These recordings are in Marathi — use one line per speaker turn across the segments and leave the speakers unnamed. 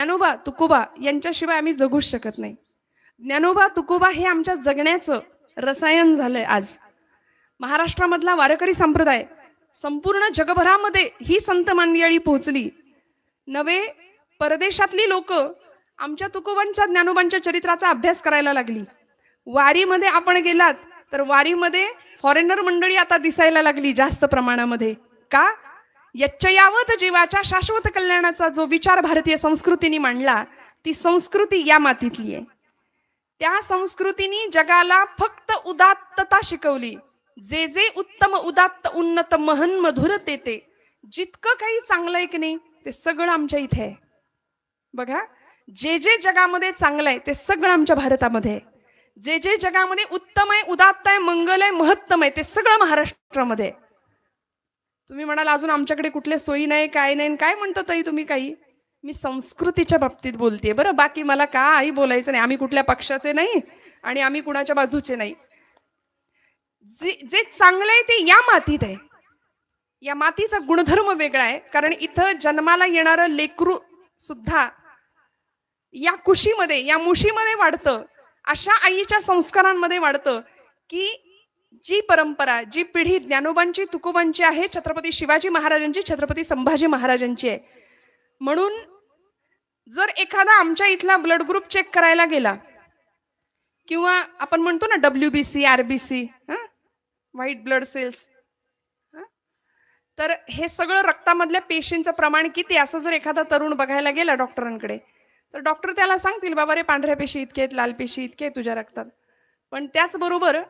ज्ञानोबा तुकोबा यांच्याशिवाय आम्ही जगूच शकत नाही. ज्ञानोबा तुकोबा हे आमच्या जगण्याचं रसायन झालंय. आज महाराष्ट्रामधला वारकरी संप्रदाय संपूर्ण जगभरामध्ये ही संत मंडळी पोहोचली. नवे परदेशातली लोक आमच्या तुकोबांच्या ज्ञानोबांच्या चरित्राचा अभ्यास करायला लागली. वारीमध्ये आपण गेलात तर वारीमध्ये फॉरेनर मंडळी आता दिसायला लागली जास्त प्रमाणामध्ये. का? यच्चयावत जीवाच्या शाश्वत कल्याणाचा जो विचार भारतीय संस्कृतीने मांडला, ती संस्कृती या मातीतली आहे. त्या संस्कृतीने जगाला फक्त उदात्तता शिकवली. जे जे उत्तम उदात्त उन्नत महन मधुर ते जितकं काही चांगलं आहे की नाही ते सगळं आमच्या इथे आहे. बघा, जे जे जगामध्ये चांगलं आहे ते सगळं आमच्या भारतामध्ये आहे. जे जे जगामध्ये उत्तम आहे, उदात्त आहे, मंगल आहे, महत्तम आहे ते सगळं महाराष्ट्रामध्ये आहे. तुम्ही म्हणाल अजून आमच्याकडे कुठले सोयी नाही, काय नाही, काय म्हणता ताई तुम्ही? काही मी संस्कृतीच्या बाबतीत बोलतेय बरं. बाकी मला काही बोलायचं नाही. आम्ही कुठल्या पक्षाचे नाही आणि आम्ही कुणाच्या बाजूचे नाही. जे चांगलं आहे ते या मातीत आहे. या मातीचा गुणधर्म वेगळा आहे. कारण इथं जन्माला येणारं लेकरू सुद्धा या कुशीमध्ये, या मुशीमध्ये वाढतं. अशा आईच्या संस्कारांमध्ये वाढतं की जी परंपरा, जी पिढी ज्ञानोबांची तुकोबांची आहे, छत्रपती शिवाजी महाराजांची, छत्रपती संभाजी महाराजांची आहे. म्हणून जर एखादा आमच्या इथला ब्लड ग्रुप चेक करायला गेला किंवा आपण म्हणतो ना WBC, RBC, white blood cells, तर हे सगळं रक्तामधल्या पेशींचं प्रमाण किती असं जर एखादा तरुण बघायला गेला डॉक्टरांकडे, तर डॉक्टर त्याला सांगतील बाबा रे पांढऱ्या पेशी इतके आहेत, लाल पेशी इतके आहेत तुझ्या रक्तात. पण त्याचबरोबर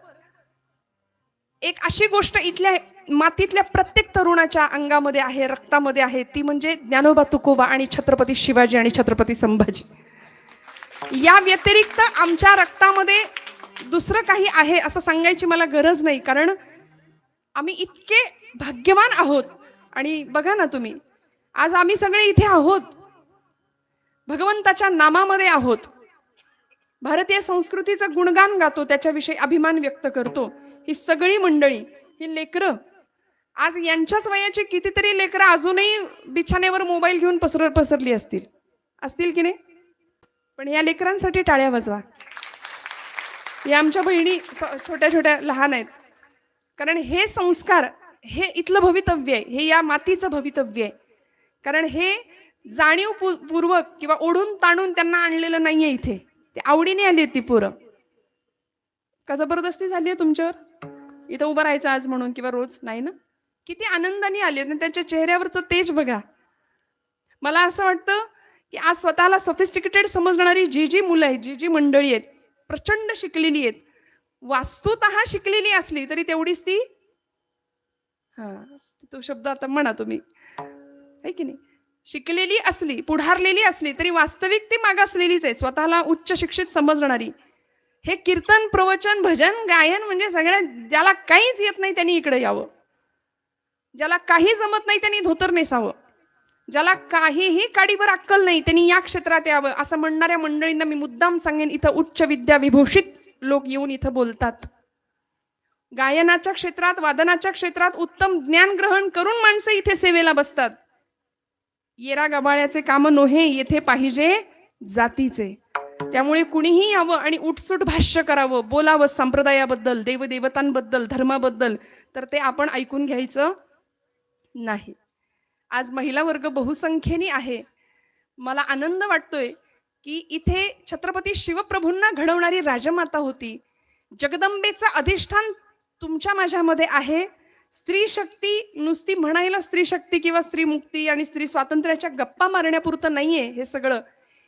एक अशी गोष्ट इथल्या मातीतल्या प्रत्येक तरुणाच्या अंगामध्ये आहे, रक्तामध्ये आहे, ती म्हणजे ज्ञानोबा तुकोबा आणि छत्रपती शिवाजी आणि छत्रपती संभाजी. या व्यतिरिक्त आमच्या रक्तामध्ये दुसरं काही आहे असं सांगायची मला गरज नाही. कारण आम्ही इतके भाग्यवान आहोत. आणि बघा ना तुम्ही, आज आम्ही सगळे इथे आहोत, भगवंताच्या नामामध्ये आहोत, भारतीय संस्कृतीचं गुणगान गातो, त्याच्याविषयी अभिमान व्यक्त करतो. ही सगळी मंडळी, ही लेकरं, आज यांच्याच वयाची कितीतरी लेकरं अजूनही बिछाण्यावर मोबाईल घेऊन पसरली असतील की नाही? पण या लेकरांसाठी टाळ्या वाजवा. या आमच्या बहिणी छोट्या छोट्या लहान आहेत. कारण हे संस्कार, हे इथलं भवितव्य आहे, हे या मातीचं भवितव्य आहे. कारण हे जाणीवपूर्वक किंवा ओढून ताणून त्यांना आणलेलं नाहीये इथे. ते आवडीने आली ती पोरं. का जबरदस्ती झाली आहे तुमच्यावर इथं उभं राहायचं आज म्हणून किंवा रोज? नाही ना. किती आनंदाने आले. त्यांच्या चेहऱ्यावरचं तेज बघा. मला असं वाटतं की आज स्वतःला सोफिस्टिकेटेड समजणारी जी जी मुलं आहेत, जी जी मंडळी आहेत, प्रचंड शिकलेली आहेत, वास्तुतः शिकलेली असली तरी तेवढीच ती, तो शब्द आता म्हणा तुम्ही, आहे की नाही, शिकलेली असली, पुढारलेली असली तरी वास्तविक ती मागासलेलीच आहे, स्वतःला उच्च शिक्षित समजणारी. हे कीर्तन, प्रवचन, भजन, गायन म्हणजे सगळ्या, ज्याला काहीच येत नाही त्यांनी इकडे यावं, ज्याला काही जमत नाही त्यांनी धोतर नेसावं, ज्याला काहीही काडीभर अक्कल नाही त्यांनी या क्षेत्रात यावं, असं म्हणणाऱ्या मंडळींना मी मुद्दाम सांगेन, इथं उच्च विद्या विभूषित लोक येऊन इथं बोलतात. गायनाच्या क्षेत्रात, वादनाच्या क्षेत्रात उत्तम ज्ञान ग्रहण करून माणसं इथे सेवेला बसतात. येरा गबाळ्याचे काम नोहे, येथे पाहिजे जातीचे. त्यामुळे कुणीही यावं आणि उठसूट भाष्य करावं, बोलावं संप्रदायाबद्दल, देवदेवतांबद्दल, धर्माबद्दल, तर ते आपण ऐकून घ्यायचं नाही. आज महिला वर्ग बहुसंख्येने आहे. मला आनंद वाटतोय की इथे छत्रपती शिवप्रभूंना घडवणारी राजमाता होती. जगदंबेचं अधिष्ठान तुमच्या माझ्यामध्ये आहे. स्त्री शक्ती नुसती म्हणायला स्त्री शक्ती किंवा स्त्री मुक्ती आणि स्त्री स्वातंत्र्याच्या गप्पा मारण्यापुरतं नाहीये हे सगळं.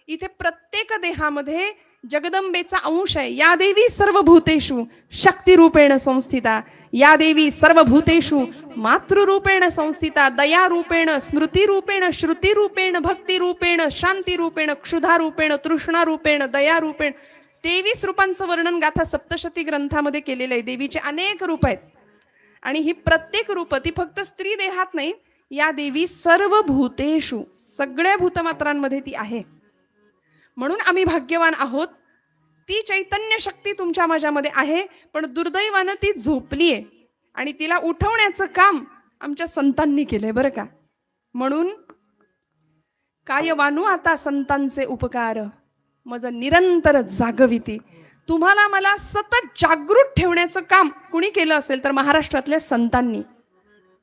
इथे प्रत्येक देहामध्ये जगदंबेचा अंश आहे. या देवी सर्वभूतेषु शक्तिरूपेण संस्थिता, या देवी सर्वभूतेषु मातृरूपेण संस्थिता, दयारूपेण, स्मृतिरूपेण, श्रुतिरूपेण, भक्तिरूपेण, शांतिरूपेण, क्षुधारूपेण, तृष्णारूपेण, दयारूपेण. 23 रूपांचं वर्णन गाथा सप्तशती ग्रंथामध्ये केलेलं आहे. देवीचे अनेक रूप आहेत आणि ही प्रत्येक रूप ती फक्त स्त्री देहात नाही, या देवी सर्व भूतेषु, सगळ्या भूतमात्रांमध्ये ती आहे. म्हणून आम्ही भाग्यवान आहोत. ती चैतन्य शक्ती तुमच्या माझ्यामध्ये आहे, पण दुर्दैवानं ती झोपलीये आणि तिला उठवण्याचं काम आमच्या संतांनी केलंय बरं का. म्हणून काय वानू आता संतांचे उपकार, मज निरंतर जागविती. तुम्हाला मला सतत जागृत ठेवण्याचं काम कुणी केलं असेल तर महाराष्ट्रातल्या संतांनी.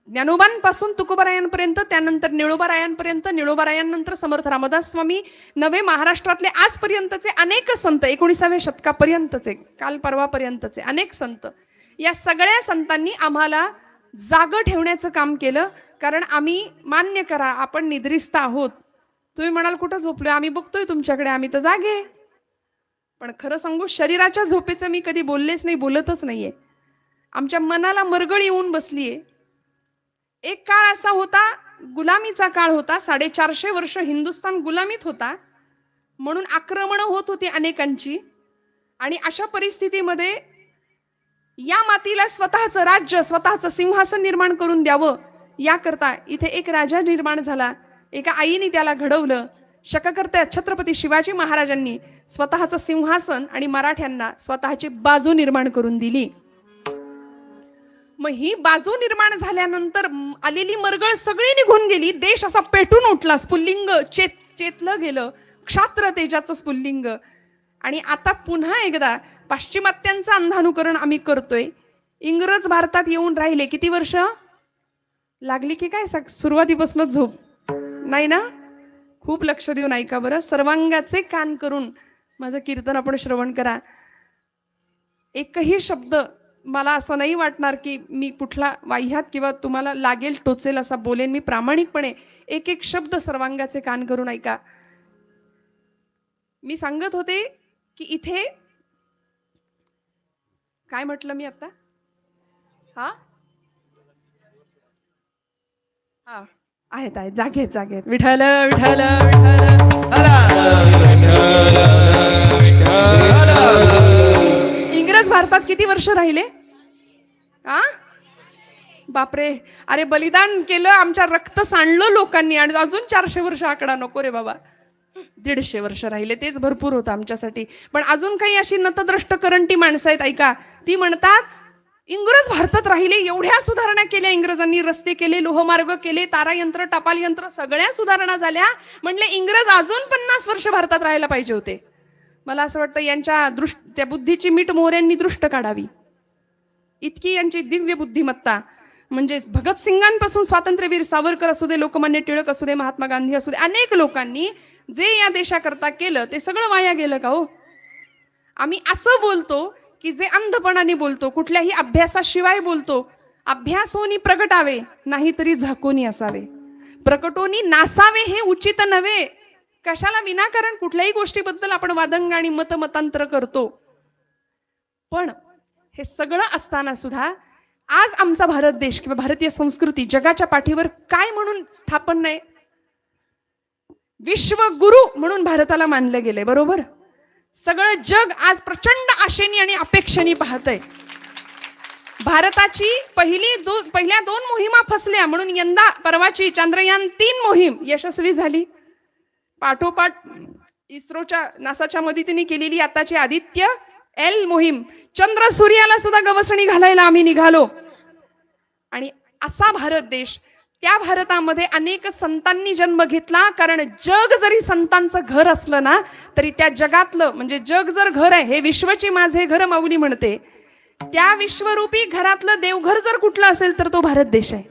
ज्ञानोबांपासून तुकोबारायांपर्यंत, त्यानंतर निळोबारायांपर्यंत, निळोबारायांनंतर समर्थ रामदास स्वामी, नवे महाराष्ट्रातले आजपर्यंतचे अनेक संत, 19व्या शतकापर्यंतचे, काल परवापर्यंतचे अनेक संत, या सगळ्या संतांनी आम्हाला जाग ठेवण्याचं काम केलं. कारण आम्ही, मान्य करा, आपण निद्रिस्त आहोत. तुम्ही म्हणाल कुठं झोपलोय, आम्ही बघतोय तुमच्याकडे, आम्ही तर जागे. पण खरं सांगू, शरीराच्या झोपेचं मी कधी बोललेच नाही, बोलतच नाहीये. आमच्या मनाला मरगळ येऊन बसलीये. एक काळ असा होता, गुलामीचा काळ होता. 450 वर्ष हिंदुस्थान गुलामीत होता, म्हणून आक्रमण होत होती अनेकांची. आणि अशा परिस्थितीमध्ये या मातीला स्वतःचं राज्य, स्वतःचं सिंहासन निर्माण करून द्यावं, याकरता इथे एक राजा निर्माण झाला. एका आईने त्याला घडवलं. शककर्त्या छत्रपती शिवाजी महाराजांनी स्वतःचं सिंहासन आणि मराठ्यांना स्वतःची बाजू निर्माण करून दिली. मग ही बाजू निर्माण झाल्यानंतर आलेली मरगळ सगळी निघून गेली. देश असा पेटून उठला. स्फुल्लिंग चेतलं गेलं, क्षात्र तेजाचं स्फुल्लिंग. आणि आता पुन्हा एकदा पाश्चिमात्यांचं अंधानुकरण आम्ही करतोय. इंग्रज भारतात येऊन राहिले किती वर्ष लागली की काय? सुरुवातीपासूनच झोप नाही ना? खूप लक्ष देऊन ऐका बरं. सर्वांगाचे कान करून माझं कीर्तन आपण श्रवण करा. एकही शब्द मला असं नाही वाटणार की मी कुठला वाह्यात किंवा तुम्हाला लागेल टोचेल असा बोलेन. मी प्रामाणिकपणे एक एक शब्द सर्वांगाचे कान करून ऐका. मी सांगत होते की इथे काय म्हटलं मी आता? हा हा आहेत आहेत, जागेत जागेत. विठ्ठल विठ्ठल विठ्ठल. इंग्रज भारतात किती वर्ष राहिले? बापरे, अरे बलिदान केलं, आमच्या रक्त सांडलं लोकांनी, आणि अजून 400 वर्ष आकडा नको रे बाबा. 150 वर्ष राहिले, तेच भरपूर होतं आमच्यासाठी. पण अजून काही अशी नतद्रष्ट करंटी माणसं आहेत ऐका, ती म्हणतात इंग्रज भारतात राहिले, एवढ्या सुधारणा केल्या इंग्रजांनी, रस्ते केले, लोहमार्ग केले, तारायंत्र, टपाल यंत्र, सगळ्या सुधारणा झाल्या. म्हणले इंग्रज अजून 50 वर्ष भारतात राहायला पाहिजे होते. मला असं वाटतं यांच्या त्या बुद्धीची मीठ मोऱ्यांनी दृष्ट काढावी, इतकी यांची दिव्य बुद्धिमत्ता. म्हणजे भगतसिंगांपासून स्वातंत्र्यवीर सावरकर असू दे, लोकमान्य टिळक असू दे, महात्मा गांधी असू दे, अनेक लोकांनी जे या देशाकरता केलं ते सगळं वाया गेलं का हो? आम्ही असं बोलतो की जे अंधपणाने बोलतो, कुठल्याही अभ्यासाशिवाय बोलतो. अभ्यासोनी प्रगटावे, नाहीतरी झाकोनी असावे. प्रकटोनी नासावे हे उचित नव्हे. कशाला विनाकारण कुठल्याही गोष्टीबद्दल आपण वादंग आणि मतमतांतर करतो. पण हे सगळं असताना सुद्धा आज आमचा भारत देश किंवा भारतीय संस्कृती जगाच्या पाठीवर काय म्हणून स्थापन नाही? विश्वगुरु म्हणून भारताला मानलं गेलंय, बरोबर? सगळं जग आज प्रचंड आशेने आणि अपेक्षेने पाहतंय. भारताची पहिल्या 2 मोहिमा फसल्या, म्हणून यंदा परवाची चंद्रयान 3 मोहीम यशस्वी झाली. पाठोपाठ इस्रोच्या, नासाच्या मदतीने केलेली आताची आदित्य एल मोहीम, चंद्र सूर्याला सुद्धा गवसणी घालायला आम्ही निघालो. आणि असा भारत देश, त्या भारतामध्ये अनेक संतांनी जन्म घेतला. कारण जग जरी संतांचं घर असलं ना, तरी त्या जगातलं, म्हणजे जग जर घर आहे, हे विश्वचे माझे घर माऊली म्हणते, त्या विश्वरूपी घरातलं देवघर जर कुठलं असेल तर तो भारत देश आहे.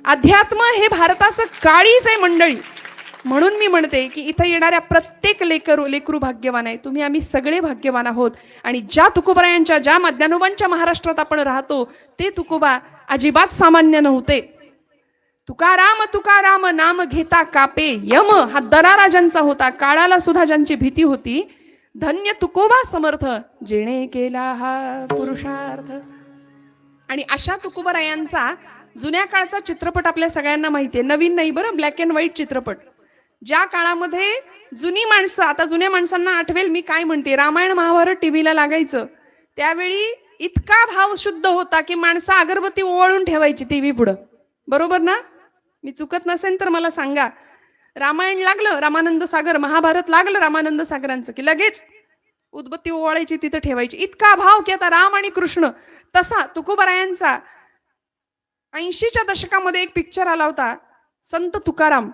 अध्यात्म हे भारताचं काळीज आहे मंडळी. म्हणून मी म्हणते की इथं येणाऱ्या प्रत्येक लेकरू भाग्यवान आहे. तुम्ही आम्ही सगळे भाग्यवान आहोत. आणि ज्या तुकोबारायांच्या, ज्या ज्ञानोबांच्या महाराष्ट्रात आपण राहतो, ते तुकोबा अजिबात सामान्य नव्हते. तुकाराम तुकाराम नाम घेता कापे यम, हा दराराजांचा होता. काळाला सुद्धा ज्यांची भीती होती. धन्य तुकोबा समर्थ, जेणे केला हा पुरुषार्थ. आणि अशा तुकोबारायांचा जुन्या काळचा चित्रपट आपल्या सगळ्यांना माहितीये, नवीन नाही बरं, ब्लॅक अँड व्हाईट चित्रपट. ज्या काळामध्ये जुनी माणसं, आता जुन्या माणसांना आठवेल मी काय म्हणते, रामायण महाभारत टीव्हीला लागायचं, त्यावेळी इतका भाव शुद्ध होता की माणसं अगरबत्ती ओवाळून ठेवायची टीव्ही पुढं, बरोबर ना? मी चुकत नसेल तर मला सांगा. रामायण लागलं रामानंद सागर, महाभारत लागलं रामानंद सागरांचं की लगेच उदबत्ती ओवाळायची, तिथं ठेवायची. इतका भाव की आता राम आणि कृष्ण. तसा तुकोबारायांचा 80च्या दशकामध्ये एक पिक्चर आला होता, संत तुकाराम.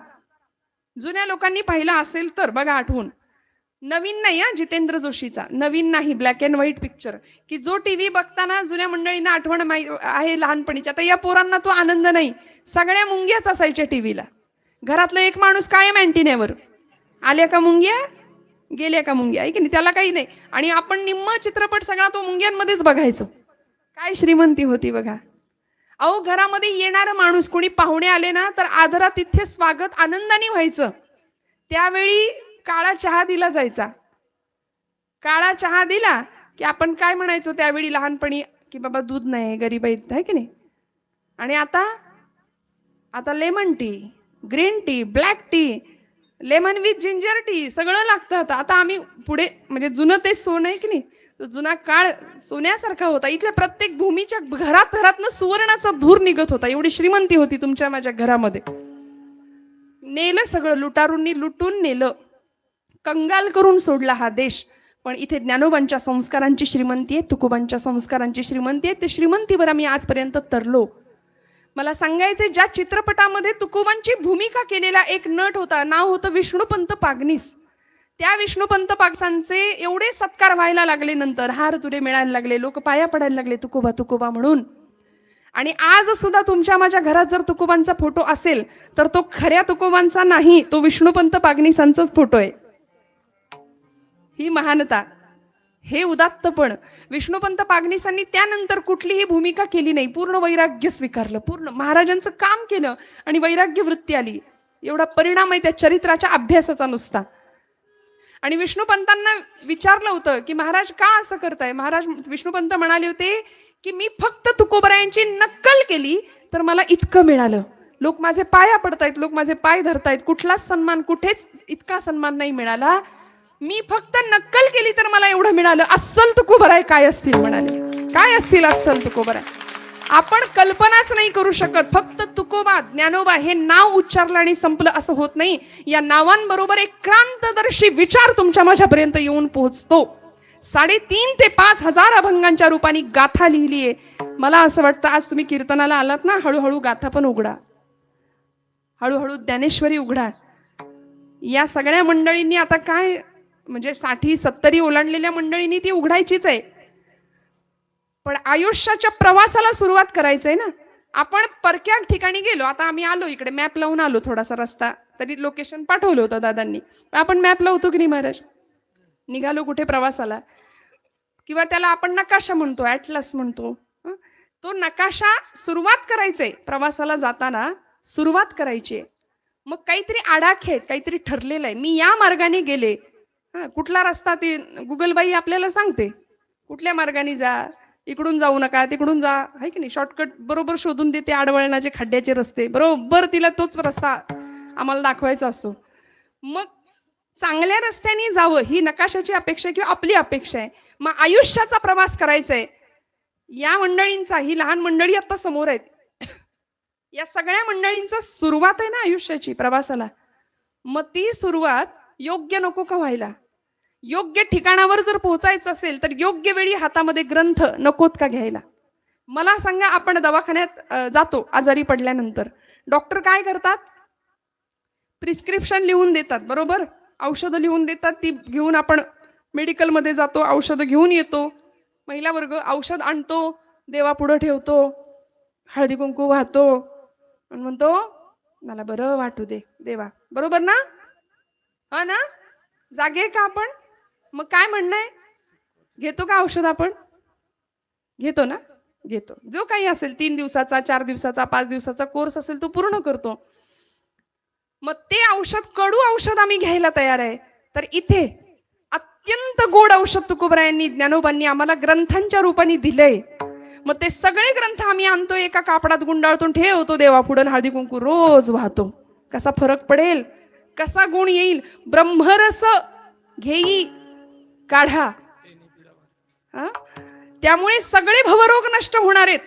जुन्या लोकांनी पाहिला असेल तर बघा आठवून. नवीन नाही हा, जितेंद्र जोशीचा नवीन नाही, ब्लॅक अँड व्हाईट पिक्चर, की जो टीव्ही बघताना जुन्या मंडळींना आठवण आहे लहानपणीची. आता या पोरांना तो आनंद नाही. सगळ्या मुंग्याच असायच्या टीव्हीला. घरातला एक माणूस कायम अँटिनेवर, आल्या का मुंग्या, गेल्या का मुंग्या, आहे की नाही, त्याला काही नाही. आणि आपण निम्म चित्रपट सगळा तो मुंग्यांमध्येच बघायचो. काय श्रीमंती होती बघा. अहो, घरामध्ये येणारा माणूस, कोणी पाहुणे आले ना, तर आदरातिथ्य स्वागत आनंदाने व्हायचं. त्यावेळी काळा चहा दिला जायचा. काळा चहा दिला की आपण काय म्हणायचो त्यावेळी लहानपणी, की बाबा दूध नाही, गरीब आहेत, आहे की नाही. आणि आता lemon tea, green tea, black tea, lemon with ginger tea सगळं लागतं. आता आम्ही पुढे, म्हणजे जुनं ते सोनं आहे की नाही, तो जुना काळ सोन्यासारखा होता. इथल्या प्रत्येक भूमीच्या घरातनं सुवर्णाचा धूर निघत होता. एवढी श्रीमंती होती तुमच्या माझ्या घरामध्ये. नेलं सगळं, लुटारूंनी लुटून नेलं, कंगाल करून सोडला हा देश. पण इथे ज्ञानोबांच्या संस्कारांची श्रीमंती आहे, तुकोबांच्या संस्कारांची श्रीमंती आहे. ते श्रीमंतीवर आम्ही आजपर्यंत तरलो. मला सांगायचे, ज्या चित्रपटामध्ये तुकोबांची भूमिका केलेला एक नट होता, नाव होतं विष्णुपंत पागनीस. त्या विष्णुपंत पागसांचे एवढे सत्कार व्हायला लागले, नंतर हार तुरे मिळायला लागले, लोक पाया पडायला लागले तुकोबा तुकोबा म्हणून. आणि आज सुद्धा तुमच्या माझ्या घरात जर तुकोबांचा फोटो असेल तर तो खऱ्या तुकोबांचा नाही, तो विष्णुपंत पागनीसांचाच फोटो आहे. ही महानता, हे उदात्तपण. विष्णुपंत पागनीसांनी त्यानंतर कुठलीही भूमिका केली नाही, पूर्ण वैराग्य स्वीकारलं, पूर्ण महाराजांचं काम केलं आणि वैराग्य वृत्ती आली. एवढा परिणाम आहे त्या चरित्राच्या अभ्यासाचा नुसता. आणि विष्णुपंतांना विचारलं होतं की महाराज का असं करताय. महाराज विष्णुपंत म्हणाले होते की मी फक्त तुकोबरायांची नक्कल केली तर मला इतकं मिळालं. लोक माझे पाया पडतायत, लोक माझे पाय धरतायत, कुठलाच सन्मान, कुठेच इतका सन्मान नाही मिळाला. मी फक्त नक्कल केली तर मला एवढं मिळालं. अस्सल तुकोबराय काय असतील म्हणाले, काय असतील अस्सल तुकोबराय. आपण कल्पनाच नाही करू शकत. फक्त तुकोबा, ज्ञानोबा हे नाव उच्चारलं आणि संपलं असं होत नाही. या नावांबरोबर एक क्रांतदर्शी विचार तुमच्या माझ्यापर्यंत येऊन पोहोचतो. 3,500 ते 5,000 अभंगांच्या रूपाने गाथा लिहिली आहे. मला असं वाटतं आज तुम्ही कीर्तनाला आलात ना, हळूहळू गाथा पण उघडा, हळूहळू ज्ञानेश्वरी उघडा. या सगळ्या मंडळींनी आता काय, म्हणजे 60-70 ओलांडलेल्या मंडळींनी ती उघडायचीच आहे. पण आयुष्याच्या प्रवासाला सुरुवात करायचंय ना. आपण परक्या ठिकाणी गेलो, आता आम्ही आलो इकडे, मॅप लावून आलो, थोडासा रस्ता, तरी लोकेशन पाठवलं होतं दादांनी. आपण मॅप लावतो की नाही महाराज. निघालो कुठे प्रवासाला, किंवा त्याला आपण नकाशा म्हणतो, ॲटलस म्हणतो. तो नकाशा सुरुवात करायचंय प्रवासाला जाताना, सुरुवात करायची. मग काहीतरी आडाखे, काहीतरी ठरलेलं आहे. मी या मार्गाने गेले, कुठला रस्ता ते गुगलबाई आपल्याला सांगते, कुठल्या मार्गाने जा, इकडून जाऊ नका, तिकडून जा, आहे की नाही. शॉर्टकट बरोबर शोधून देते, आडवळणाचे खड्ड्याचे रस्ते बरोबर तिला तोच रस्ता आम्हाला दाखवायचा असतो. मग चांगल्या रस्त्याने जावं ही नकाशाची अपेक्षा किंवा आपली अपेक्षा आहे. मग आयुष्याचा प्रवास करायचा आहे. या मंडळींचा, ही लहान मंडळी आता समोर आहेत, या सगळ्या मंडळींचा सुरुवात आहे ना आयुष्याची प्रवासाला. मग ती सुरुवात योग्य नको का व्हायला. योग्य ठिकाणावर जर पोहोचायचं असेल तर योग्य वेळी हातामध्ये ग्रंथ नकोत का घ्यायला. मला सांगा, आपण दवाखान्यात जातो आजारी पडल्यानंतर, डॉक्टर काय करतात, प्रिस्क्रिप्शन लिहून देतात, बरोबर, औषधं लिहून देतात. ती घेऊन आपण मेडिकलमध्ये जातो, औषधं घेऊन येतो. महिला वर्ग औषध आणतो, देवापुढं ठेवतो, हळदी कुंकू वाहतो आणि म्हणतो मला बरं वाटू दे देवा, बरोबर ना. हा ना, जागे का आपण. मग काय म्हणणं आहे, घेतो का औषध आपण, घेतो ना, घेतो. जो काही असेल 3 दिवसाचा, 4 दिवसाचा, 5 दिवसाचा कोर्स असेल तो पूर्ण करतो. मग ते औषध, कडू औषध आम्ही घ्यायला तयार आहे. तर इथे अत्यंत गोड औषध तुकोबरायांनी, ज्ञानोबांनी आम्हाला ग्रंथांच्या रूपाने दिलंय. मग ते सगळे ग्रंथ आम्ही आणतो, एका कापडात गुंडाळतो, ठेवतो देवापुढं, हळदी कुंकू रोज वाहतो. कसा फरक पडेल, कसा गुण येईल. ब्रह्मरस घेई काढा, त्यामुळे सगळे भवरोग नष्ट होणार आहेत.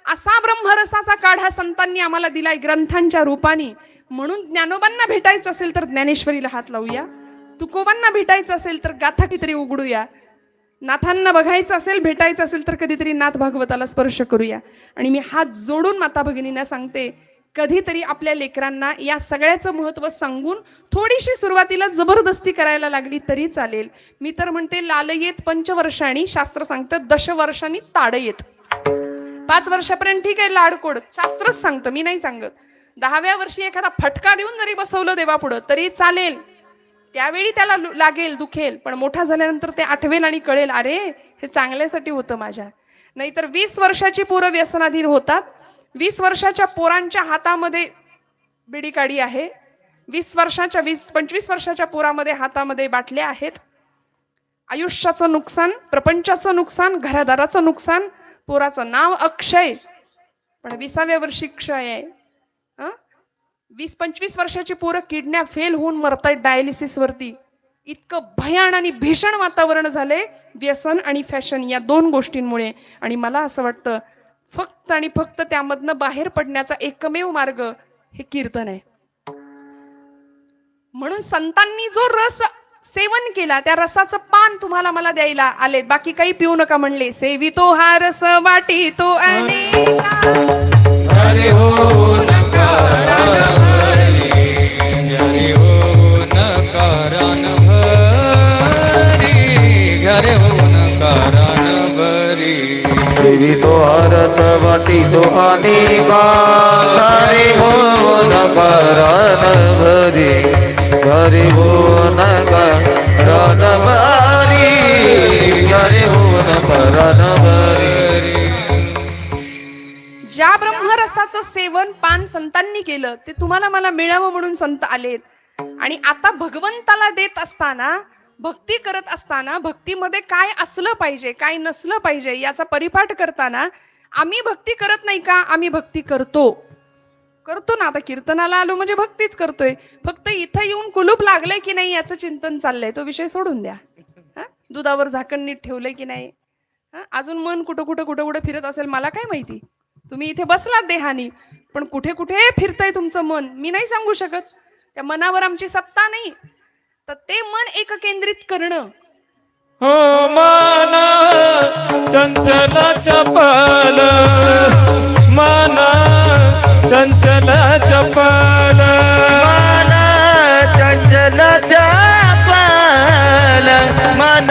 असा ब्रह्मरसाचा काढा संतांनी आम्हाला दिलाय ग्रंथांच्या रूपाने. म्हणून ज्ञानोबांना भेटायचं असेल तर ज्ञानेश्वरीला हात लावूया, तुकोबांना भेटायचं असेल तर गाथा कितीतरी उघडूया, नाथांना बघायचं असेल, भेटायचं असेल तर कधीतरी नाथ भागवताला स्पर्श करूया. आणि मी हात जोडून माता भगिनींना सांगते कधीतरी आपल्या लेकरांना या सगळ्याचं महत्त्व सांगून थोडीशी सुरुवातीला जबरदस्ती करायला लागली तरी चालेल. मी तर म्हणते लालयेत पंचवर्षांनी, शास्त्र सांगतं दशवर्षांनी ताडयेत. 5 वर्षापर्यंत ठीक आहे लाडकोड, शास्त्रच सांगतं, मी नाही सांगत. 10व्या वर्षी एखादा फटका देऊन जरी बसवलं देवापुढं तरी चालेल. त्यावेळी त्याला लागेल, दुखेल, पण मोठा झाल्यानंतर ते आठवेल आणि कळेल, अरे हे चांगल्यासाठी होतं माझ्या. नाहीतर 20 वर्षाची पोरं व्यसनाधीन होतात. 20 वर्षाच्या पोरांच्या हातामध्ये बिडीकाडी आहे. 25 वर्षाच्या पोरामध्ये हातामध्ये बाटल्या आहेत. आयुष्याचं नुकसान, प्रपंचाचं नुकसान, घरादाराचं नुकसान, पोराचं नाव अक्षय, पण 20व्या वर्षी क्षय आहे. 20-25 वर्षाची पोरं किडनॅप फेल होऊन मरतायत डायलिसिस वरती. इतकं भयान आणि भीषण वातावरण झाले व्यसन आणि फॅशन या 2 गोष्टींमुळे. आणि मला असं वाटतं फक्त आणि फक्त त्यामधनं बाहेर पडण्याचा एकमेव मार्ग हे कीर्तन आहे. म्हणून संतांनी जो रस सेवन केला त्या रसाचं पान तुम्हाला मला द्यायला आले, बाकी काही पिऊ नका म्हणले. सेवितो हा रस वाटी तो अनेका,
हरे हो नकारान भरी, हरे हो नकारान भरी, हरे हो नकारान भरी.
सेवितो हरत वाटी तो अनेका, हरे हो नकारान भरी, हरे हो नकारान भरी, हरे हो नकारान भरी.
ज्या ब्रह्मरसाचं सेवन पान संतांनी केलं ते तुम्हाला मला मिळावं म्हणून संत आलेत. आणि आता भगवंताला देत असताना, भक्ती करत असताना, भक्तीमध्ये काय असलं पाहिजे काय नसलं पाहिजे याचा परिपाठ करताना आम्ही भक्ती करत नाही का? आम्ही भक्ती करतो ना. आता कीर्तनाला आलो म्हणजे भक्तीच करतोय. फक्त इथं येऊन कुलूप लागलंय की नाही याचं चिंतन चाललंय, तो विषय सोडून द्या. दुधावर झाकण नीट ठेवलंय की नाही, अजून मन कुठं कुठं फिरत असेल मला काय माहिती. तुम्ही इथे बसलात देहानी, पण कुठे कुठे फिरतंय तुमचं मन मी नाही सांगू शकत. त्या मनावर आमची सत्ता नाही. तर ते मन एक केंद्रित करणं.
हो मन चंचल चपल, मन चंचल चपल,
मन चंचल चपल, मन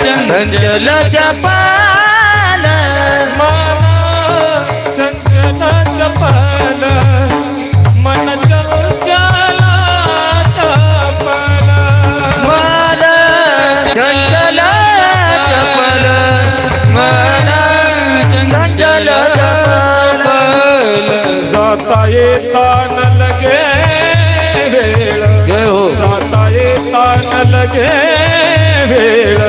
चंचल चपल,
मन चंचल चपल, मन चंचल चपल,
मन चंचल चपल, मन चंचल चपल.
जाता येता न लगे वेळ, जाता येता न लगे वेळ,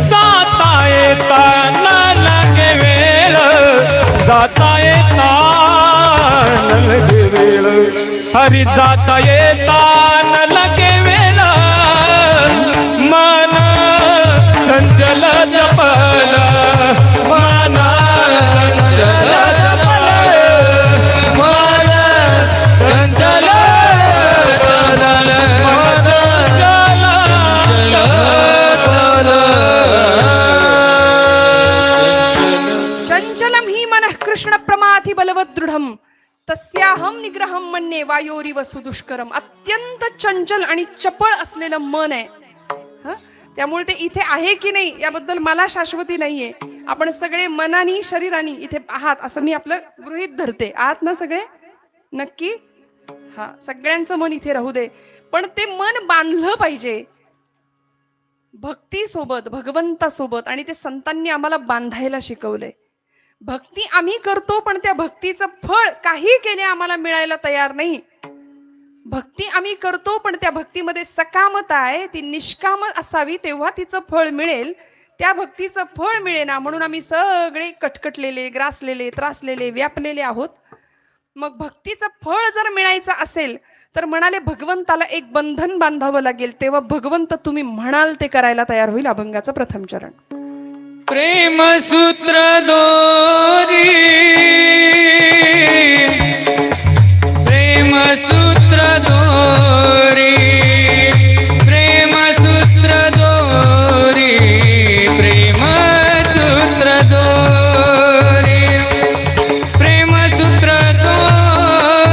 जाता येता न लगे वेळ, जाता येता न लगे वेळ, हरी जाता येता न लगे वेळ, मन चंचल चपल, मन चंचल चपल, मन चंचल चपल, मन चंचल चपल.
चंचलम ही मनः कृष्ण प्रमाथि बलवत् दृढम तस्याहम निग्रहम मन्ये वायोरिव सुदुष्करम. अत्यंत चंचल आणि चपळ असलेलं मन आहे. त्यामुळे ते इथे आहे की नाही याबद्दल मला शाश्वती नाहीये. आपण सगळे मनानी शरीरानी इथे आहात असं मी आपलं गृहीत धरते. आहात ना सगळे नक्की? हा, सगळ्यांचं मन इथे राहू दे, पण ते मन बांधलं पाहिजे भक्तीसोबत, भगवंतासोबत. आणि ते संतांनी आम्हाला बांधायला शिकवलंय. भक्ती आम्ही करतो, पण त्या भक्तीचं फळ काही केले आम्हाला मिळायला तयार नाही. भक्ती आम्ही करतो, पण त्या भक्तीमध्ये सकामता आहे, ती निष्काम असावी, तेव्हा तिचं फळ मिळेल. त्या भक्तीचं फळ मिळेना म्हणून आम्ही सगळे कटकटलेले, ग्रासलेले, त्रासलेले, व्यापलेले आहोत. मग भक्तीचं फळ जर मिळायचं असेल तर म्हणाले भगवंताला एक बंधन बांधावं लागेल, तेव्हा भगवंत तुम्ही म्हणाल ते करायला तयार होईल. अभंगाचं प्रथम चरण.
प्रेम सूत्र दोरी, प्रेम सूत्र दोरी, प्रेम सूत्र दोरी, प्रेम सूत्र दोरी, प्रेम सूत्र दोरी,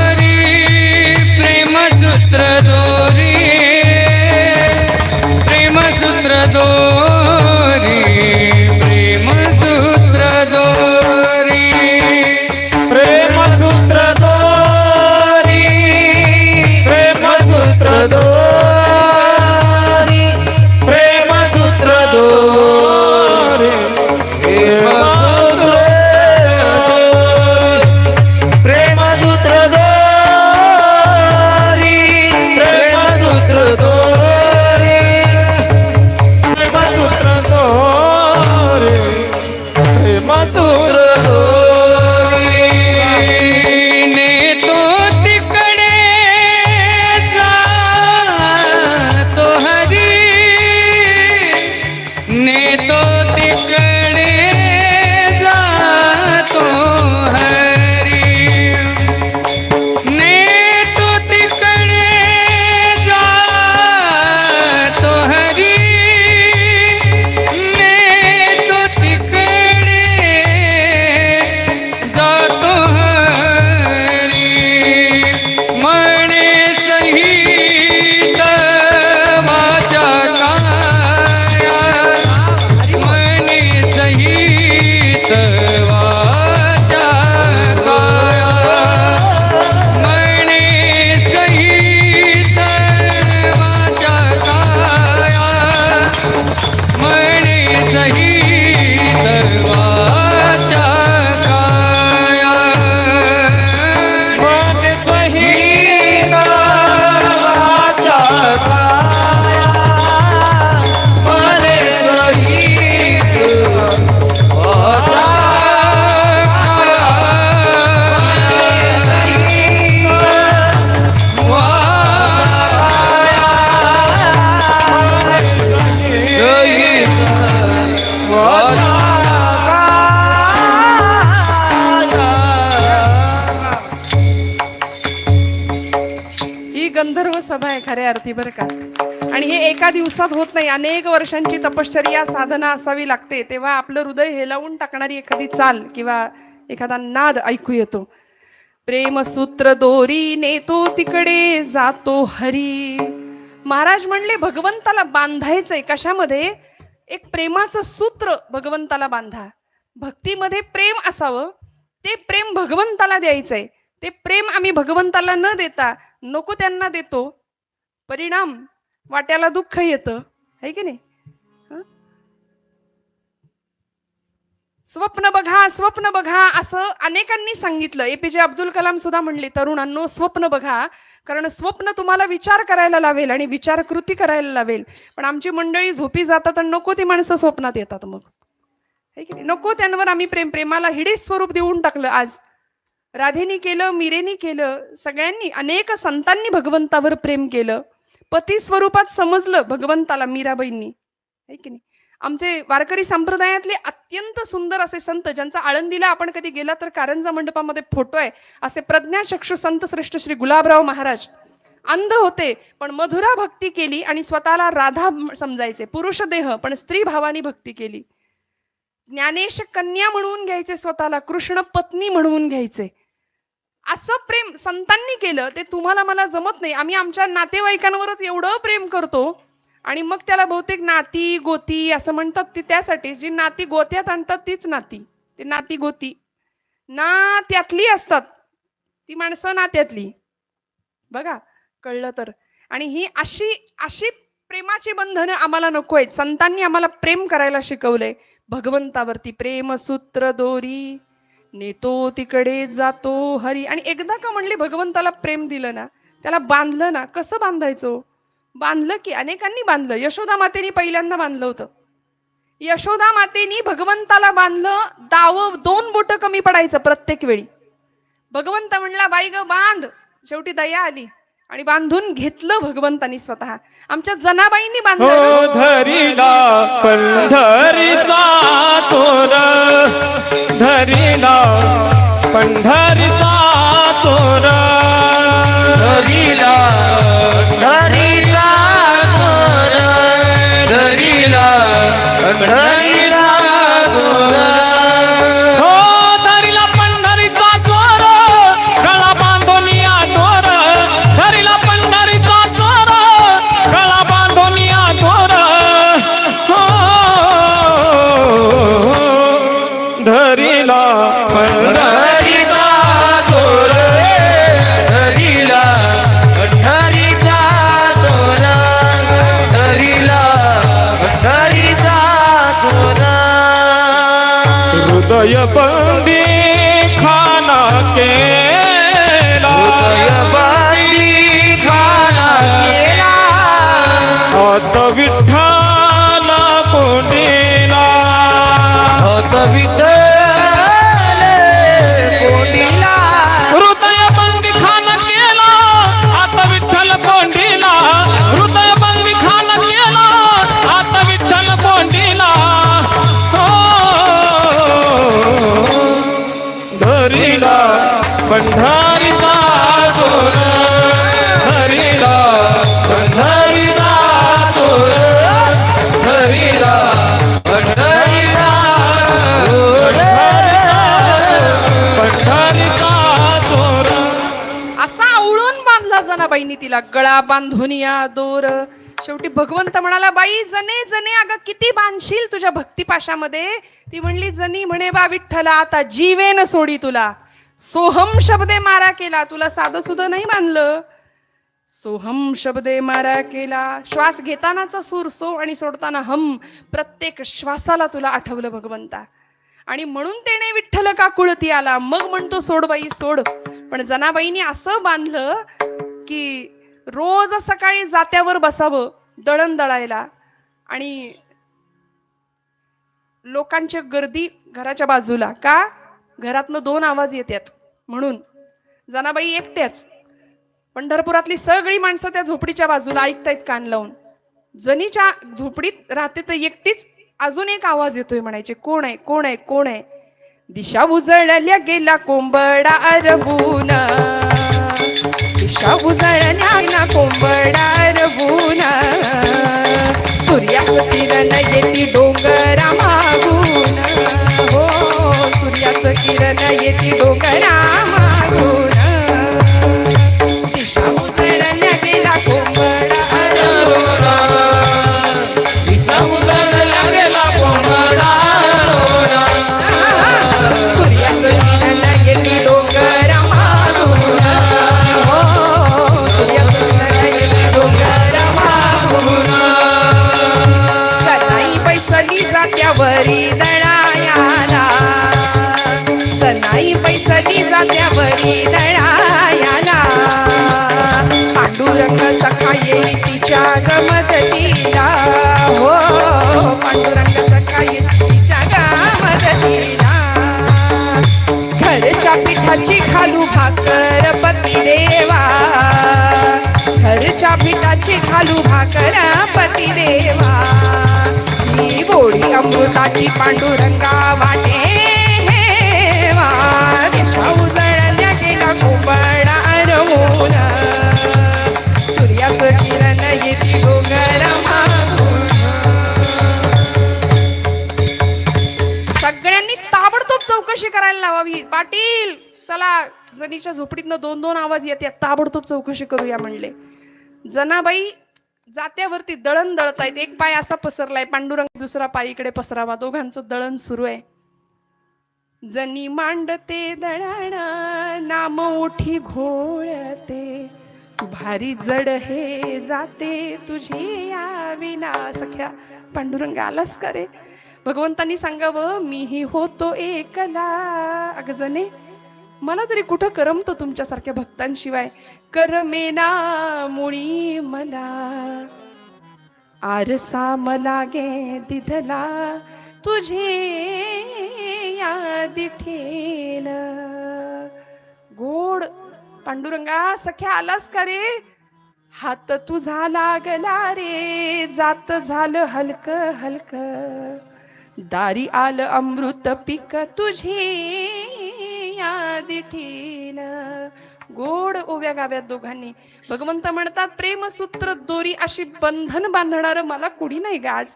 दोरी प्रेमसूत्र दोरी
प्रेमसूत्र दोरी प्रेमसूत्र दोरी प्रेमसूत्र दोरी प्रेमसूत्र दोरी प्रेमसूत्र दोरी प्रेमसूत्र दोरी प्रेमसूत्र दोरी
ने तो तिकडे जातो हरी ने तो तिकडे जातो हरी ने तो तिकडे जातो हरी ने तो तिकडे जातो हरी म्हणे सहित माझ्या काया म्हणे सहित वाचा काया म्हणे सहित वाचा काया म्हणे सहित वाचा काया
मन सहित वाचा काया मन सहित वाचा
ही गंधर्व सभा आहे खऱ्या अर्थी बरं का. आणि हे एका दिवसात होत नाही, अनेक वर्षांची तपश्चर्या साधना असावी लागते, तेव्हा आपलं हृदय हेलावून टाकणारी एखादी चाल किंवा एखादा नाद ऐकू येतो. प्रेमसूत्र दोरी नेतो तिकडे जातो हरी. महाराज म्हणले भगवंताला बांधायचंय कशामध्ये? एक प्रेमाचं सूत्र भगवंताला बांधा. भक्तीमध्ये प्रेम असावं, ते प्रेम भगवंताला द्यायचंय. ते प्रेम आम्ही भगवंताला न देता नको त्यांना देतो, परिणाम वाट्याला दुःख येतं, है की नाही? स्वप्न बघा, स्वप्न बघा असं अनेकांनी सांगितलं. APJ अब्दुल कलाम सुद्धा म्हणले, तरुणांनो स्वप्न बघा, कारण स्वप्न तुम्हाला विचार करायला लावेल आणि विचार कृती करायला लावेल. पण आमची मंडळी झोपी जातात आणि नको ती माणसं स्वप्नात येतात. मग है की नाही? नको त्यांवर आम्ही प्रेमाला हिडीस स्वरूप देऊन टाकलं. आज राधेनी केलं, मीरेनी केलं, सगळ्यांनी, अनेक संतांनी भगवंतावर प्रेम केलं. पती स्वरूपात समजलं भगवंताला मीराबाईंनी, है की नाही? आमचे वारकरी संप्रदायातले अत्यंत सुंदर असे संत, ज्यांचा आळंदीला आपण कधी गेला तर कारंजा मंडपामध्ये फोटो आहे, असे प्रज्ञाचक्षु संत श्रेष्ठ श्री गुलाबराव महाराज. अंध होते पण मधुरा भक्ती केली आणि स्वतःला राधा समजायचे. पुरुष देह पण स्त्री भावानी भक्ती केली. ज्ञानेश कन्या म्हणून घ्यायचे स्वतःला, कृष्ण पत्नी म्हणून घ्यायचे. असं प्रेम संतांनी केलं, ते तुम्हाला मला जमत नाही. आम्ही आमच्या नातेवाईकांवरच एवढं प्रेम करतो आणि मग त्याला बहुतेक नाती गोती असं म्हणतात. ते त्यासाठी जी नाती गोत्यात आणतात तीच नाती, ते नाती गोती ना त्यातली असतात, ती माणसं नात्यातली. बघा कळलं तर. आणि ही अशी अशी प्रेमाची बंधनं आम्हाला नको आहेत. संतांनी आम्हाला प्रेम करायला शिकवलंय भगवंतावरती. प्रेमसूत्र दोरी नेतो तिकडे जातो हरी. आणि एकदा का म्हणले भगवंताला प्रेम दिलं ना, त्याला बांधलं ना. कसं बांधायचो? बांधलं की अनेकांनी बांधलं. यशोदा मातेनी पहिल्यांदा बांधलं होतं. यशोदा मातेनी भगवंताला बांधलं. दाव 2 बोट कमी पडायचं प्रत्येक वेळी. भगवंत म्हणला बाई ग बांध, शेवटी दया आली आणि बांधून घेतलं भगवंतानी स्वतः. आमच्या जनाबाईंनी बांधलं.
धरीला पंढरीचा चोर, धरीला पंढरीचा चोर,
धरीला
धरीला चोर,
धरीला
धरीला चोर. हो धरीला पंढरीचा चोर, गळा बांधून या चोर. धरीला पंढरीचा चोर, गळा बांधून या चोर. हृदय बंदी खाना केला
बंदी खाना केला
आता विठ्ठल कोंडीला
होत विठ्ठल कोंडीला
हृदय बंदी खाना केला आता विठ्ठल कोंडीला हृदय बंदी खाना केला आता विठ्ठल कोंडीला हो धरीला पंढरीचा जोर
हरीला पंढरीला तोर हरीला पंढरीला
पंढरीचा जोर
असा आवळून बांधला जनाबाईंनी तिला गळा बांधून या दोर. शेवटी भगवंत म्हणाला, बाई जने जने अगं किती बांधशील तुझ्या भक्तिपाशामध्ये. ती म्हणली, जनी म्हणे बा विठ्ठला आता जीवेन सोडी तुला. सोहम शब्दे मारा केला, तुला साधं सुद्धा नाही बांधलं. सोहम शब्दे मारा केला, श्वास घेतानाचा सूर सो आणि सोडताना हम, प्रत्येक श्वासाला तुला आठवलं भगवंता. आणि म्हणून तेने विठ्ठल का कुळती आला. मग म्हणतो सोड बाई सोड. पण जनाबाईंनी असं बांधलं की रोज सकाळी जात्यावर बसावं दळण दळायला. आणि लोकांची गर्दी घराच्या बाजूला, का घरातनं 2 आवाज येतात म्हणून. जनाबाई एकट्याच, पंढरपुरातली सगळी माणसं त्या झोपडीच्या बाजूला ऐकतायत कान लावून. जनीच्या झोपडीत राहते तर एकटीच अजून एक आवाज येतोय, म्हणायचे कोण आहे कोण आहे कोण आहे. दिशा उजळल्या गेला कोंबडा अरबून, दिशा उजळल्या गेला कोंबडा अरबून. सूर्याचं किरण येती डोंगरा मागून, हो सूर्याचं किरण येती डोंगरा मागून. दिशा उजळल्या गेला कोंबडा अरबून,
दिशा उजळल्या गेला कोंबडा
सूर्याचं किरण येती डोंगरा मागून, हो सूर्याचं किरण येती डोंगरा मागून. सनाई पैसली जात्यावरी दळायाला, सनाई पैसली जात्यावरी दळायाला. पांडुरंग सखा येई तिच्या गमदतीला, हो पांडुरंग सखा येई तिच्या गमदतीला. घरच्या पिठाची घालू भाकर पती देवा, घरच्या पिठाची घालू भाकर पती देवा. ही गोडी अमृताची पांडुरंगा वाटे हेवा. दिशा उजळल्या गेला कोंबडा अरवून, सूर्याचं किरण येती डोंगर मागून. सगळ्यांनी ताबडतोब चौकशी करायला लावावी. पाटील चला, जनीच्या झोपडीतनं 2-2 आवाज येतात, ताबडतोब चौकशी करूया म्हणले. जनाबाई जात्यावरती दळण दळतायत. एक पाय असा पसरलाय, पांडुरंग दुसरा पाय इकडे पसरावा, दोघांचं दळण सुरू आहे. जनी मांडते दळण नाम ओठी घोळते, भारी जड हे जाते तुझी या विना. सख्या पांडुरंग आलास का रे. भगवंतांनी सांगावं, मीही होतो एकला. अगं जने मला तरी कुठं करमतं तुमच्यासारख्या भक्तांशिवाय. करमेना मुळी मला आरसा मला गे दिधला, तुझे या दिठेन. गोड पांडुरंगा सख्या आलास का रे. हात तुझा लागला रे, जात झालं हलक हलक. दारी आलं अमृत पीक तुझे या दिठीन. गोड ओव्या गाव्यात दोघांनी. भगवंत म्हणतात, प्रेमसूत्र दोरी अशी बंधन बांधणार मला कुणी नाही ग आज.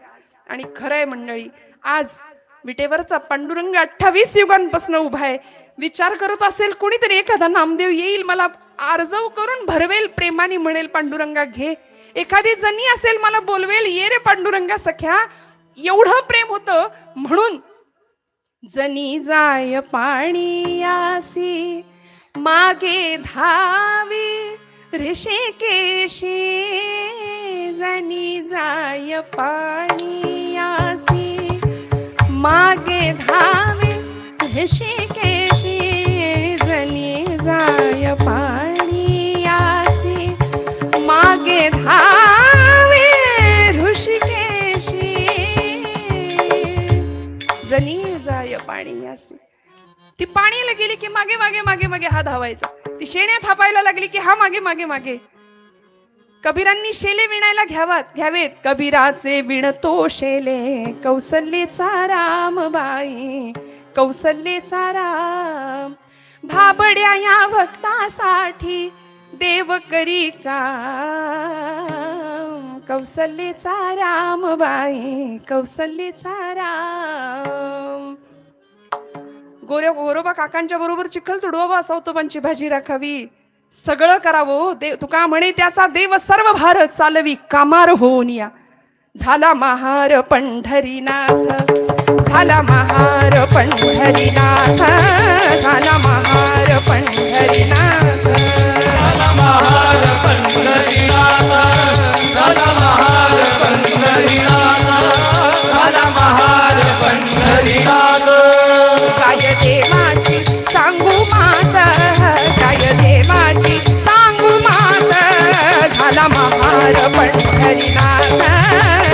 आणि खरंय मंडळी, आज विटेवरचा पांडुरंग 28 युगांपासून उभा आहे. विचार करत असेल कोणीतरी एखादा नामदेव येईल, मला आर्जव करून भरवेल, प्रेमाने म्हणेल पांडुरंगा घे. एखादी जनी असेल मला बोलवेल, ये रे पांडुरंगा सख्या. एवढं प्रेम होतं. म्हणून जनी जाय पाणी आसी मागे धावी ऋषिकेशी. जनी जाय पाणी आसी मागे धावी ऋषिकेशी जनी जाय पाणी आसी मागे धावे ऋषिकेशी जनी जाय पाणी आसी. ती पाणीला गेली की मागे मागे मागे मागे हा धावायचा. ती शेण्या थापायला लागली की हा मागे मागे मागे. कबीरांनी शेले विणायला घ्यावेत. कबीराचे विणतो शेले कौसल्येचा रामबाई कौसल्येचा राम. भाबड्या या भक्तासाठी देव करी काम कौसल्येचा रामबाई कौसल्येचा राम. गोरोबा काकांच्या बरोबर चिखल तुडवावा सावतोबांची भाजी राखावी सगळं करावं. देव तुका म्हणे त्याचा देव सर्व भार चालवी कामार होऊन या. झाला महार पंढरीनाथ झाला महार पंढरीनाथ झाला महार पंढरीनाथ
झाला महार पंढरीनाथ झाला महार पंढरीनाथ झाला महार पंढरीनाथ.
काय देवाची सांगू मात काय देवाची सांगू मात झाला महार पंढरीनाथ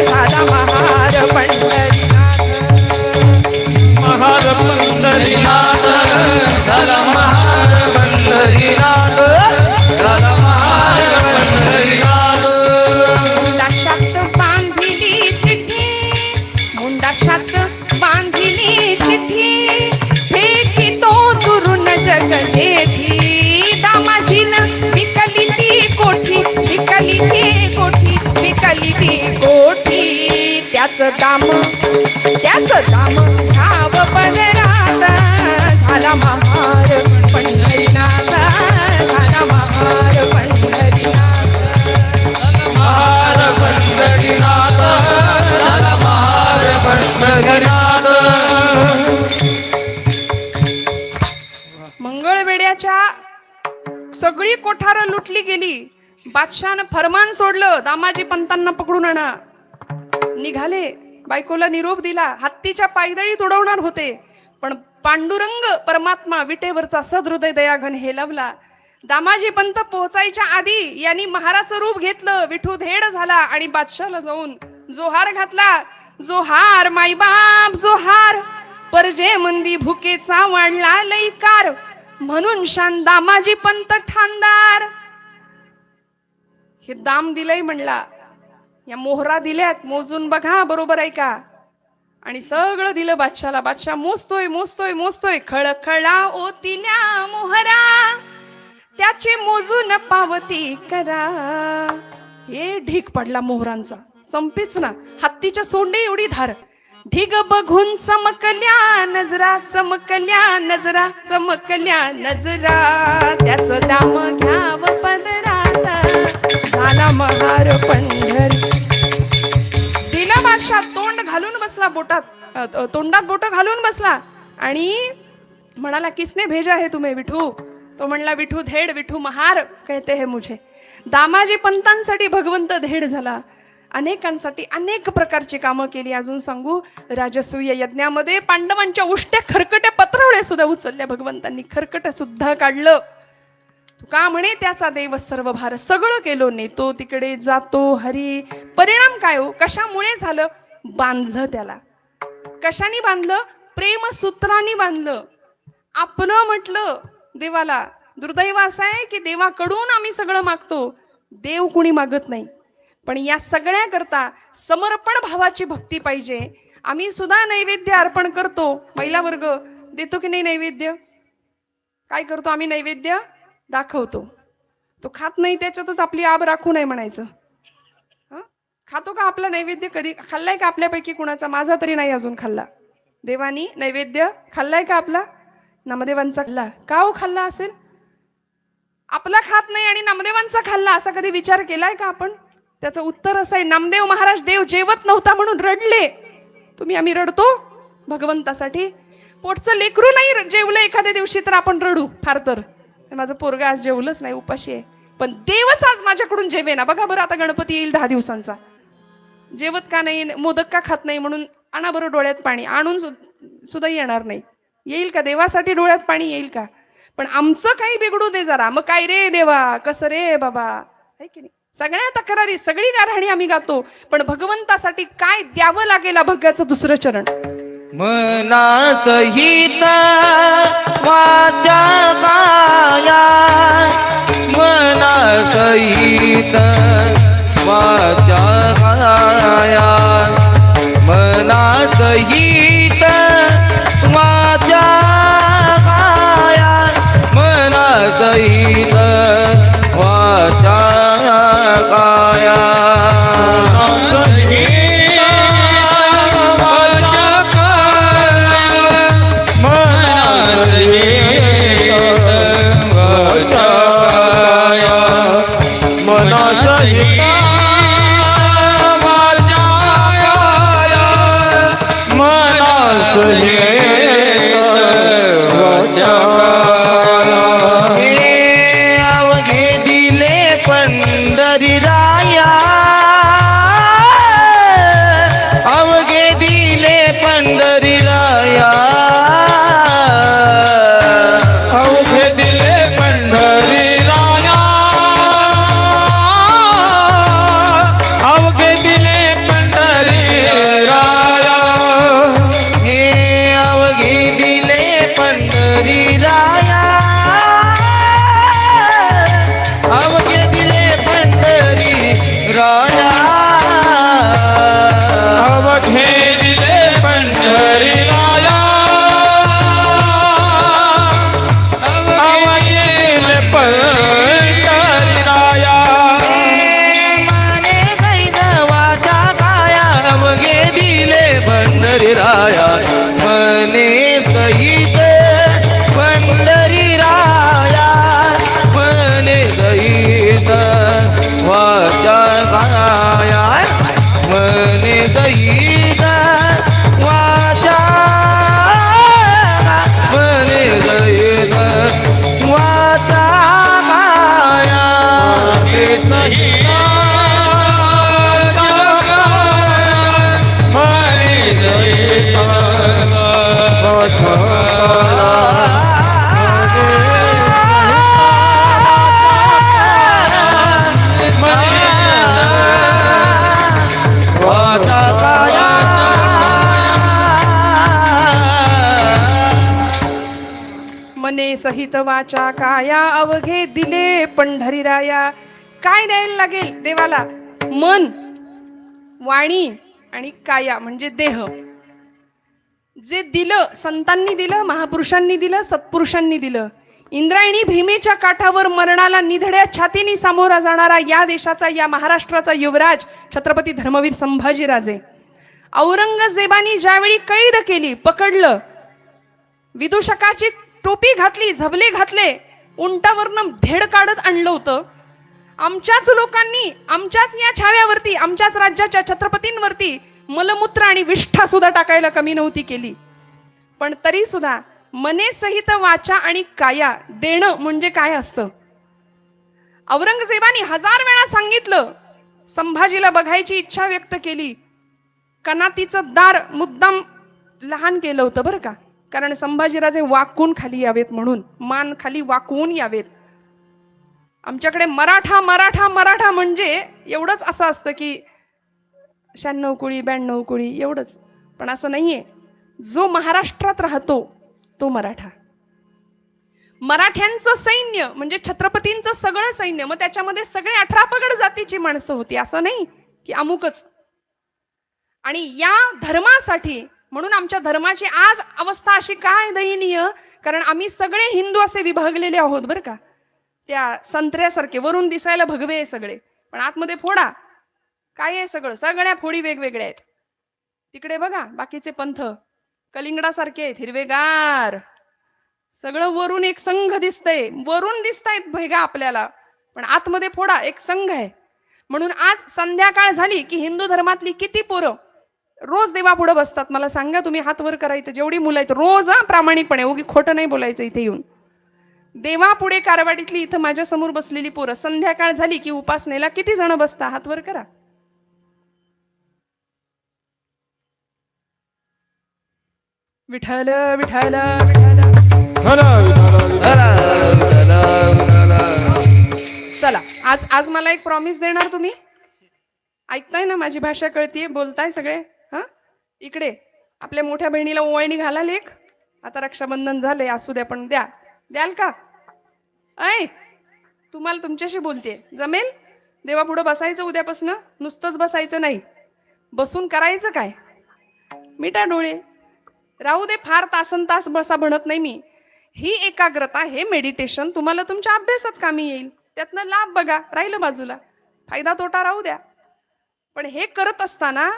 झाला महार पंढरीनाथ
महार पंढरीनाथ
झाला महार पंढरीनाथ झाला महार पंढरीनाथ.
मुंडाशात बांधिली चिठ्ठी मुंडाशात बांधिली चिठ्ठी फेकी तो दुरून जग जेठी. दामाजीन विकली ती कोठी विकली ती कोठी विकली ती कोठी. त्याच दाम घ्याव पदरात झाला महार पंढरीनाथ झाला महार पंढरीनाथ
महार पंढरीनाथ झाला महार पंढरीनाथ.
मंगळवेड्याच्या सगळी कोठारं लुटली गेली. बादशाहनं फरमान सोडलं दामाजी पंतांना पकडून आणा. निघाले बायकोला निरोप दिला. हत्तीच्या पायदळीत उडवणार होते पण पांडुरंग परमात्मा विटेवरचा सदहृदय दयाघन हेलवला. दामाजी पंत पोहोचायच्या आधी यांनी महाराचं रूप घेतलं. विठू धेड झाला आणि बादशाहला जाऊन जोहार घातला. जोहार माईबाप जोहार परजे मंदी भुकेचा वाढला लईकार म्हणून शान दामाजी पंत ठाणदार. हे दाम दिलंय म्हणला. या मोहरा दिल्यात मोजून बघा बरोबर आहे का. आणि सगळं दिलं बादशाला. बादशाह मोजतोय मोजतोय मोजतोय. खळखळा ओतिल्या मोहरा त्याचे मोजून पावती करा. हे ढीक पडला मोहरांचा संपेच ना. हत्तीच्या सोंडे एवढी धार. ढिग बघून चमकल्या नजरा चमकल्या नजरा चमकल्या नजरा. त्याच दाम घ्याव पदरात झाला महार पंढरी. दिला बादशाह तोंड घालून बसला बोटात तोंडात बोट घालून बसला आणि म्हणाला किसने भेजा है तुम्हें विठू. तो म्हणला विठू धेड विठू महार कहते हैं मुझे. दामाजी पंतांसाठी भगवंत धेड झाला. अनेकांसाठी अनेक प्रकारची कामं केली. अजून सांगू राजसूय यज्ञामध्ये पांडवांच्या उष्ट्या खरकट्या पत्रावळ्या सुद्धा उचलल्या भगवंतांनी. खरकट सुद्धा काढलं. तुका म्हणे त्याचा देव सर्व भार सगळं केलो नेतो तिकडे जातो हरी. परिणाम काय हो कशामुळे झालं. बांधलं त्याला. कशाने बांधलं. प्रेमसूत्रांनी बांधलं. आपलं म्हटलं देवाला. दुर्दैव असं आहे की देवाकडून आम्ही सगळं मागतो देव कुणी मागत नाही. पण या सगळ्या करता समर्पण भावाची भक्ती पाहिजे. आम्ही सुद्धा नैवेद्य अर्पण करतो. महिला वर्ग देतो की नाही नैवेद्य. काय करतो आम्ही नैवेद्य दाखवतो. तो खात नाही त्याच्यातच आपली आब राखू नाही म्हणायचं. खातो का आपला नैवेद्य. कधी खाल्लाय का आपल्यापैकी कुणाचा. माझा तरी नाही अजून खाल्ला. देवानी नैवेद्य खाल्लाय का आपला. नामदेवांचा खाल्ला का हो खाल्ला असेल. आपला खात नाही आणि नामदेवांचा खाल्ला असा कधी विचार केलाय का आपण. त्याचं उत्तर असं आहे नामदेव महाराज देव जेवत नव्हता म्हणून रडले. तुम्ही आम्ही रडतो भगवंतासाठी. पोटचं लेकरू नाही जेवलं एखाद्या दिवशी तर आपण रडू फार तर. माझं पोरगा आज जेवलंच नाही उपाशी आहे पण देवच आज माझ्याकडून जेवेना. बघा बरं आता गणपती येईल 10 दिवसांचा. जेवत का नाही मोदक का खात नाही म्हणून आणा बरं डोळ्यात पाणी. आणून सुद्धा येणार नाही. येईल का? देवासाठी डोळ्यात पाणी येईल का? पण आमचं काही बिघडू दे जरा, मग काय रे देवा, कसं रे बाबा, आहे की नाही? सगळ्या तक्रारी, सगळी गारहाणी आम्ही गातो, पण भगवंतासाठी काय द्यावं लागेल अभंगाचं दुसरं चरण.
मनाच हित वाचा काया, मनाच हित वाचा काया, मनाच हित वाचा काया, मनाच हित वाचा काया. अवघे दिले पंढरी राया, अवघे दिले पंढरी राया,
अवघे दिले पंढरी राया, अवघे दिले पंढरी राया,
हे अवघे दिले पंढरी राया, अवघे दिले पंढरी राया,
अवघे दिले पंढरी राया, अवघे दिले पंढरी राया.
माने कैदवाचा काया, अवघे दिले पंढरी राया, मने सहित पंढरी राया, मने सहित वाचा काया, मने सहित वाचा, मने सहित वाचा काया. वाचा काया.
मने सहित वाचा काया, अवघे दिले पंढरी राया. काय द्यायला लागेल देवाला? मन, वाणी आणि काया म्हणजे देह. जे दिलं, संतांनी दिलं, महापुरुषांनी दिलं, सत्पुरुषांनी दिलं. इंद्रायणी भीमेच्या काठावर मरणाला निधड्या छातीने सामोरा जाणारा या देशाचा, या महाराष्ट्राचा युवराज छत्रपती धर्मवीर संभाजीराजे. औरंगजेबाने ज्यावेळी कैद केली, पकडलं, विदूषकाची टोपी घातली, झबले घातले, उंटावरनं धेड काढत आणलं होतं. आमच्याच लोकांनी आमच्याच या छाव्यावरती, आमच्याच राज्याच्या छत्रपतींवरती मलमूत्र आणि विष्ठा सुद्धा टाकायला कमी नव्हती केली. पण तरी सुद्धा मने सहित वाचा आणि काया देणं म्हणजे काय असतं? औरंगजेबाने 1000 वेळा सांगितलं, संभाजीला बघायची इच्छा व्यक्त केली. कनातीचं दार मुद्दाम लहान केलं होतं बरं का, कारण संभाजीराजे वाकून खाली यावेत म्हणून, मान खाली वाकवून यावेत. आमच्याकडे मराठा मराठा मराठा म्हणजे एवढंच असं असतं की 96 कुळी 92 कुळी एवढंच, पण असं नाहीये. जो महाराष्ट्रात राहतो तो मराठा. मराठ्यांचं सैन्य म्हणजे छत्रपतींचं सगळं सैन्य, मग त्याच्यामध्ये सगळे 18 पगड जातीची माणसं होती, असं नाही की अमुकच. आणि या धर्मासाठी, म्हणून आमच्या धर्माची आज अवस्था अशी काय दयनीय, कारण आम्ही सगळे हिंदू असे विभागलेले आहोत बरं का. त्या संत्र्यासारखे वरून दिसायला भगवे आहे सगळे, पण आतमध्ये फोडा. काय आहे सगळं? सगळ्या फोडी वेगवेगळ्या आहेत. तिकडे बघा बाकीचे पंथ कलिंगडासारखे आहेत, हिरवेगार, सगळं वरून एक संघ दिसतंय, वरून दिसतायत भेगा आपल्याला, पण आतमध्ये फोडा, एक संघ आहे. म्हणून आज संध्याकाळ झाली की हिंदू धर्मातली किती पोरं रोज देवापुढे बसतात? मला सांगा तुम्ही, हात वर करायचं जेवढी मुलं आहेत रोज, प्रामाणिकपणे, उगी खोटं नाही बोलायचं इथे येऊन. देवापुढे कारवाडीतली इथं माझ्या समोर बसलेली पोरं संध्याकाळ झाली की उपासनेला किती जण बसता? हात वर करा. विठ्ठल विठ्ठल विठ्ठल. चला आज मला एक प्रॉमिस देणार तुम्ही. ऐकताय ना, माझी भाषा कळतीये, बोलताय सगळे. हा, इकडे आपल्या मोठ्या बहिणीला ओवाळणी घाला लेख. आता रक्षाबंधन झाले, असू द्या, पण द्याल का? ऐ, तुम्हाला तुमच्याशी बोलते, जमेल? देवापुढं बसायचं उद्यापासून, नुसतंच बसायचं नाही, बसून करायचं काय? मिटा डोळे, राहू दे, फार तासन तास बसा म्हणत नाही मी. ही एकाग्रता, हे मेडिटेशन तुम्हाला तुमच्या अभ्यासात कामी येईल, त्यातनं लाभ बघा, राहिलं बाजूला, फायदा तोटा राहू द्या. पण हे करत असताना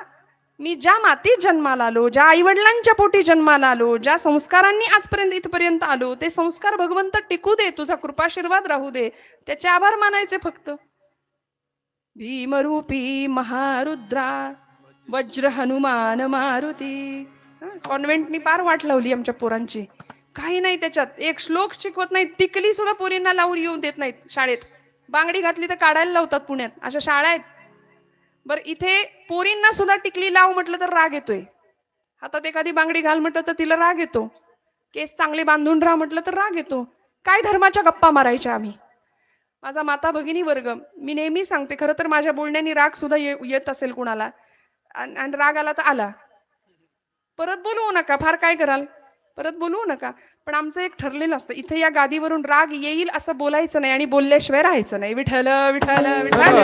मी ज्या मातीत जन्माला आलो, ज्या आईवडिलांच्या पोटी जन्माला आलो, ज्या संस्कारांनी आजपर्यंत इथपर्यंत आलो, ते संस्कार भगवंत टिकू दे, तुझा कृपाशीर्वाद राहू दे, त्याचे आभार मानायचे फक्त. भीमरूपी महारुद्रा वज्र हनुमान मारुती. कॉन्व्हेंटनी पार वाट लावली आमच्या पोरांची. काही नाही त्याच्यात, एक श्लोक शिकवत नाहीत, टिकली सुद्धा पोरींना लावून येऊन देत नाहीत शाळेत. बांगडी घातली तर काढायला लावतात पुण्यात, अशा शाळा आहेत. बरं, इथे पोरींना सुद्धा टिकली लाव म्हटलं तर राग येतोय. हातात एखादी बांगडी घाल म्हटलं तर तिला राग येतो. केस चांगले बांधून राहा म्हटलं तर राग येतो. काय धर्माच्या गप्पा मारायच्या आम्ही? माझा माता भगिनी वर्ग, मी नेहमी सांगते, खरं तर माझ्या बोलण्याने राग सुद्धा येत असेल कुणाला, आणि राग आला तर आला, परत बोलवू नका, फार काय कराल, परत बोलवू नका. पण आमचं एक ठरलेलं असतं, इथे या गादीवरून राग येईल असं बोलायचं नाही आणि बोलल्याशिवाय राहायचं नाही. विठ्ठल विठ्ठल विठ्ठल.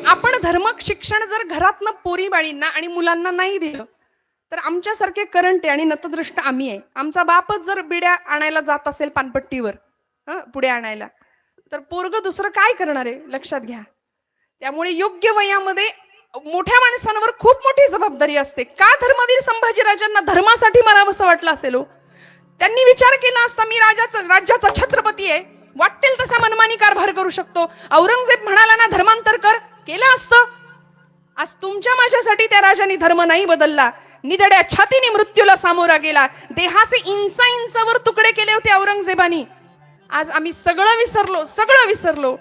आपण धर्म शिक्षण जर घरातनं पोरी बाळींना आणि मुलांना नाही दिलं तर आमच्यासारखे करंट आहे आणि नतदृष्ट आम्ही आहे. आमचा बापच जर बिड्या आणायला जात असेल पानपट्टीवर, पुढे आणायला, तर पोरग दुसरं काय करणार आहे, लक्षात घ्या. त्यामुळे योग्य वयामध्ये मोठ्या माणसांवर खूप मोठी जबाबदारी असते. का धर्मवीर संभाजीराजांना धर्मासाठी मरावंसं वाटलं असेल हो? त्यांनी विचार केला असता, मी राज्याचा छत्रपती आहे, वाटेल तसा मनमानी कारभार करू शकतो. औरंगजेब म्हणाला ना धर्मांतर कर, केलं असतं. आज तुमच्या माझ्यासाठी त्या राजाने धर्म नाही बदलला, निधड्या छातीने मृत्यूला सामोरा गेला, देहाचे इंचावर तुकडे केले होते औरंगजेबानी. आज आम्ही सगळं विसरलो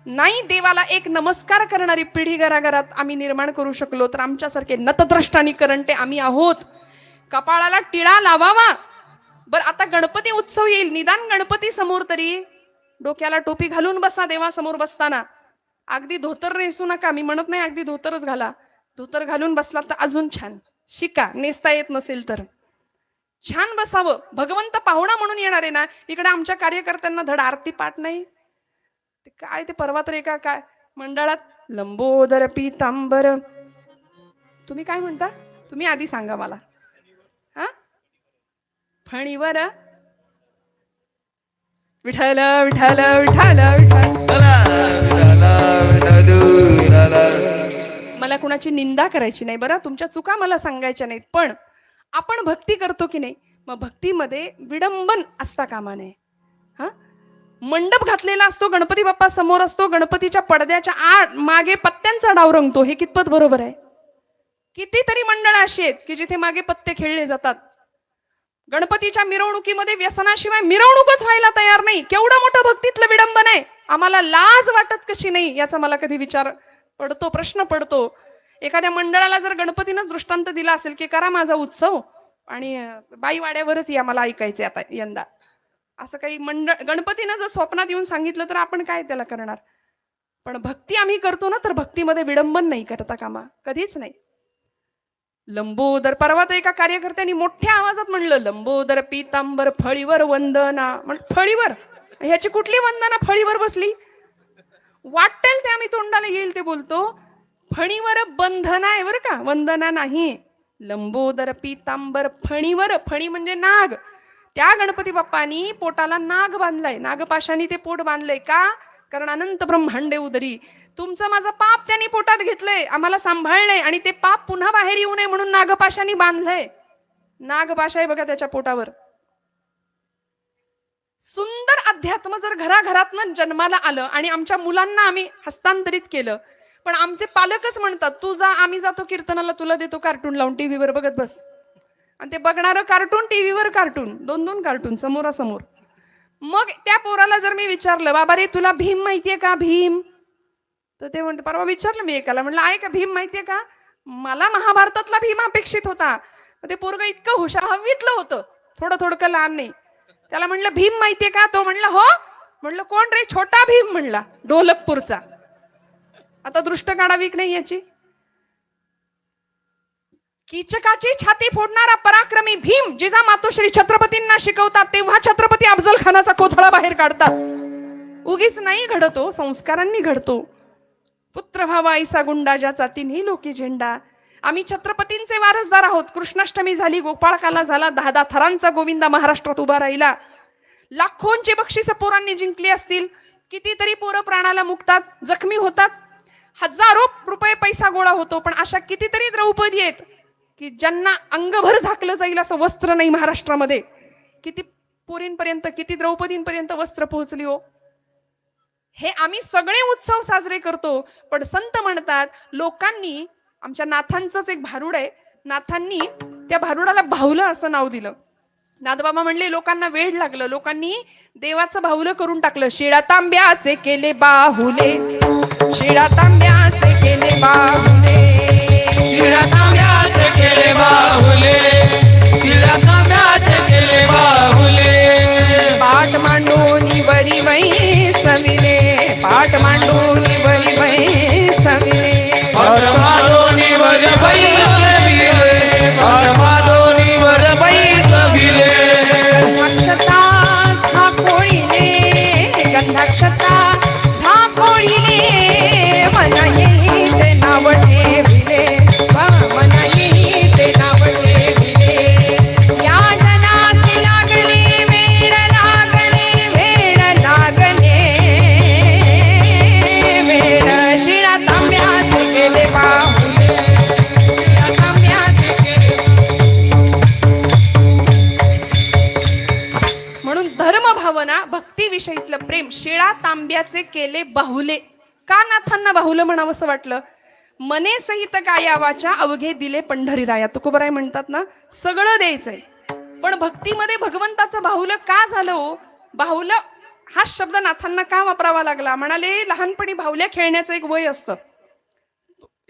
नाही. देवाला एक नमस्कार करणारी पिढी घराघरात आम्ही निर्माण करू शकलो तर आमच्यासारखे नतद्रष्ट आणि करंटे आम्ही आहोत. कपाळाला टिळा लावावा. बर, आता गणपती उत्सव येईल, निदान गणपती समोर तरी डोक्याला टोपी घालून बसा. देवासमोर बसताना अगदी धोतर नेसू नका, मी म्हणत नाही अगदी धोतरच घाला, धोतर घालून बसला तर अजून छान. शिका, नेसता येत नसेल तर छान बसावं. भगवंत पाहुणा म्हणून येणार आहे ना. इकडे आमच्या कार्यकर्त्यांना धड आरती पाठ नाही, ते काय, ते परवा तर एका काय मंडळात लंबोदर पीतांबर, तुम्ही काय म्हणता, तुम्ही आधी सांगा मला. हा, फणीवर विठ्ठल विठ्ठल विठ्ठल विठ्ठल. मला कुणाची निंदा करायची नाही बरं, तुमच्या चुका मला सांगायच्या नाहीत. पण आपण भक्ती करतो की नाही, मग भक्तीमध्ये विडंबन असता कामा नये. हा, मंडप घातलेला असतो, गणपती बाप्पा समोर असतो, गणपतीच्या पडद्याच्या मागे पत्त्यांचा डाव रंगतो, हे कितपत बरोबर आहे? कितीतरी मंडळ अशी आहेत की जिथे मागे पत्ते खेळले जातात. गणपतीच्या मिरवणुकीमध्ये व्यसनाशिवाय मिरवणूकच व्हायला तयार नाही. केवढं मोठं भक्तीतलं विडंबन आहे. आम्हाला लाज वाटत कशी नाही याचा मला कधी विचार पडतो, प्रश्न पडतो. एखाद्या मंडळाला जर गणपतीनंच दृष्टांत दिला असेल की करा माझा उत्सव आणि बाई वाड्यावरच या, मला ऐकायचे आता यंदा, असं काही गणपतीनं जर स्वप्नात येऊन सांगितलं तर आपण काय त्याला करणार? पण भक्ती आम्ही करतो ना, तर भक्तीमध्ये विडंबन नाही करता कामा, कधीच नाही. लंबोदर, परवा तर एका कार्यकर्त्यांनी मोठ्या आवाजात म्हणलं, लंबोदर पीतांबर फळीवर वंदना. फळीवर, ह्याची कुठली वंदना फळीवर बसली? वाटेल ते आम्ही तोंडाला येईल ते बोलतो. फणीवर बंधना आहे बरं का, वंदना नाही. लंबोदर पीतांबर फणीवर, फणी म्हणजे नाग. त्या गणपती बाप्पानी पोटाला नाग बांधलाय, नागपाशानी ते पोट बांधलंय. का? कारण अनंत ब्रह्मांडे उदरी. तुमचं माझं पाप त्यांनी पोटात घेतलंय, आम्हाला सांभाळलंय, आणि ते पाप पुन्हा बाहेर येऊ नये म्हणून नागपाशानी बांधलंय. नागपाशा आहे बघा त्याच्या पोटावर. सुंदर अध्यात्म जर घराघरातनं जन्माला आलं आणि आमच्या मुलांना आम्ही हस्तांतरित केलं, पण आमचे पालकच म्हणतात तू जा, आम्ही जातो कीर्तनाला, तुला देतो कार्टून लावून टीव्हीवर बघत बस. आणि ते बघणारं कार्टून, टीव्हीवर कार्टून, 2-2 कार्टून समोरासमोर. मग त्या पोराला जर मी विचारलं, बाबा रे तुला भीम माहितीये का, भीम? तर ते म्हणते, परवा विचारलं मी एकाला, म्हणलं आहे का भीम माहितीये का? मला महाभारतातला भीम अपेक्षित होता. ते पोरग इतकं हुशार, 10वीतलं होतं, थोडं थोडकं लहान नाही. त्याला म्हणलं भीम माहितीये का? तो म्हणला हो. म्हणलं कोण रे? छोटा भीम म्हणला, ढोलकपूरचा. आता दृष्ट काढावी की नाही याची? कीचकाची छाती फोडणारा पराक्रमी भीम जिजा मातोश्री छत्रपतींना शिकवतात, तेव्हा छत्रपती अफजल खानाचा कोथळा बाहेर काढतात. उगीच नाही घडतो, संस्कारांनी घडतो. पुत्र व्हावा ऐसा गुंडा ज्याचा तिन्ही लोकी झेंडा. आम्ही छत्रपतींचे वारसदार आहोत. कृष्णाष्टमी झाली, गोपाळकाला झाला, 10 थरांचा गोविंदा महाराष्ट्रात उभा राहिला. लाखोंची बक्षिस पोरांनी जिंकली असतील. कितीतरी पोरं प्राणाला मुकतात, जखमी होतात, हजारो रुपये पैसा गोळा होतो. पण अशा कितीतरी द्रौपदी आहेत की ज्यांना अंगभर झाकलं जाईल असं वस्त्र नाही महाराष्ट्रामध्ये. किती पोरींपर्यंत, किती द्रौपदींपर्यंत वस्त्र पोहोचली हो. हे आम्ही सगळे उत्सव साजरे करतो. पण संत म्हणतात, लोकांनी, आमच्या नाथांचंच एक भारुड आहे, नाथांनी त्या भारुडाला बाहुलं असं नाव दिलं. नाथबाबा म्हणले लोकांना वेड लागलं, लोकांनी देवाचं बाहुलं करून टाकलं. शिळा तांब्याचे केले बाहुले, शिळा तांब्याचे केले बाहुले,
शिळा तांब्याचे केले बाहुले, शिळा तांब्याचे केले बाहुले.
पाठ मांडून वरी वै सविले, पाठ मांडून वरी वै सविले,
परमादोनी वर बाई सविले, परमादोनी वर बाई सविले.
अक्षता झाकोळीले, गंधाक्षता झाकोळीले, मना येईते नाव ठेविले, मना येईते नाव ठेविले. या जनासी लागले वेळ, लागले वेळ, लागले वेळ. शिळा तांब्याचे केले बाहुले, शिळा तांब्याचे केले. म्हणून धर्मभावना, भक्तीविषयीतलं प्रेम शिळा तांब्याचे केले बाहुले. का नाथांना बाहुलं म्हणावं असं वाटलं? मने सहित गायावाच्या अवघे दिले पंढरीराया. तुकोबराय म्हणतात ना, सगळं द्यायचंय, पण भक्तीमध्ये भगवंताचं बाहुलं का झालं हो? बाहुलं हा शब्द नाथांना का वापरावा लागला? म्हणाले लहानपणी बाहुल्या खेळण्याचं एक वय असतं.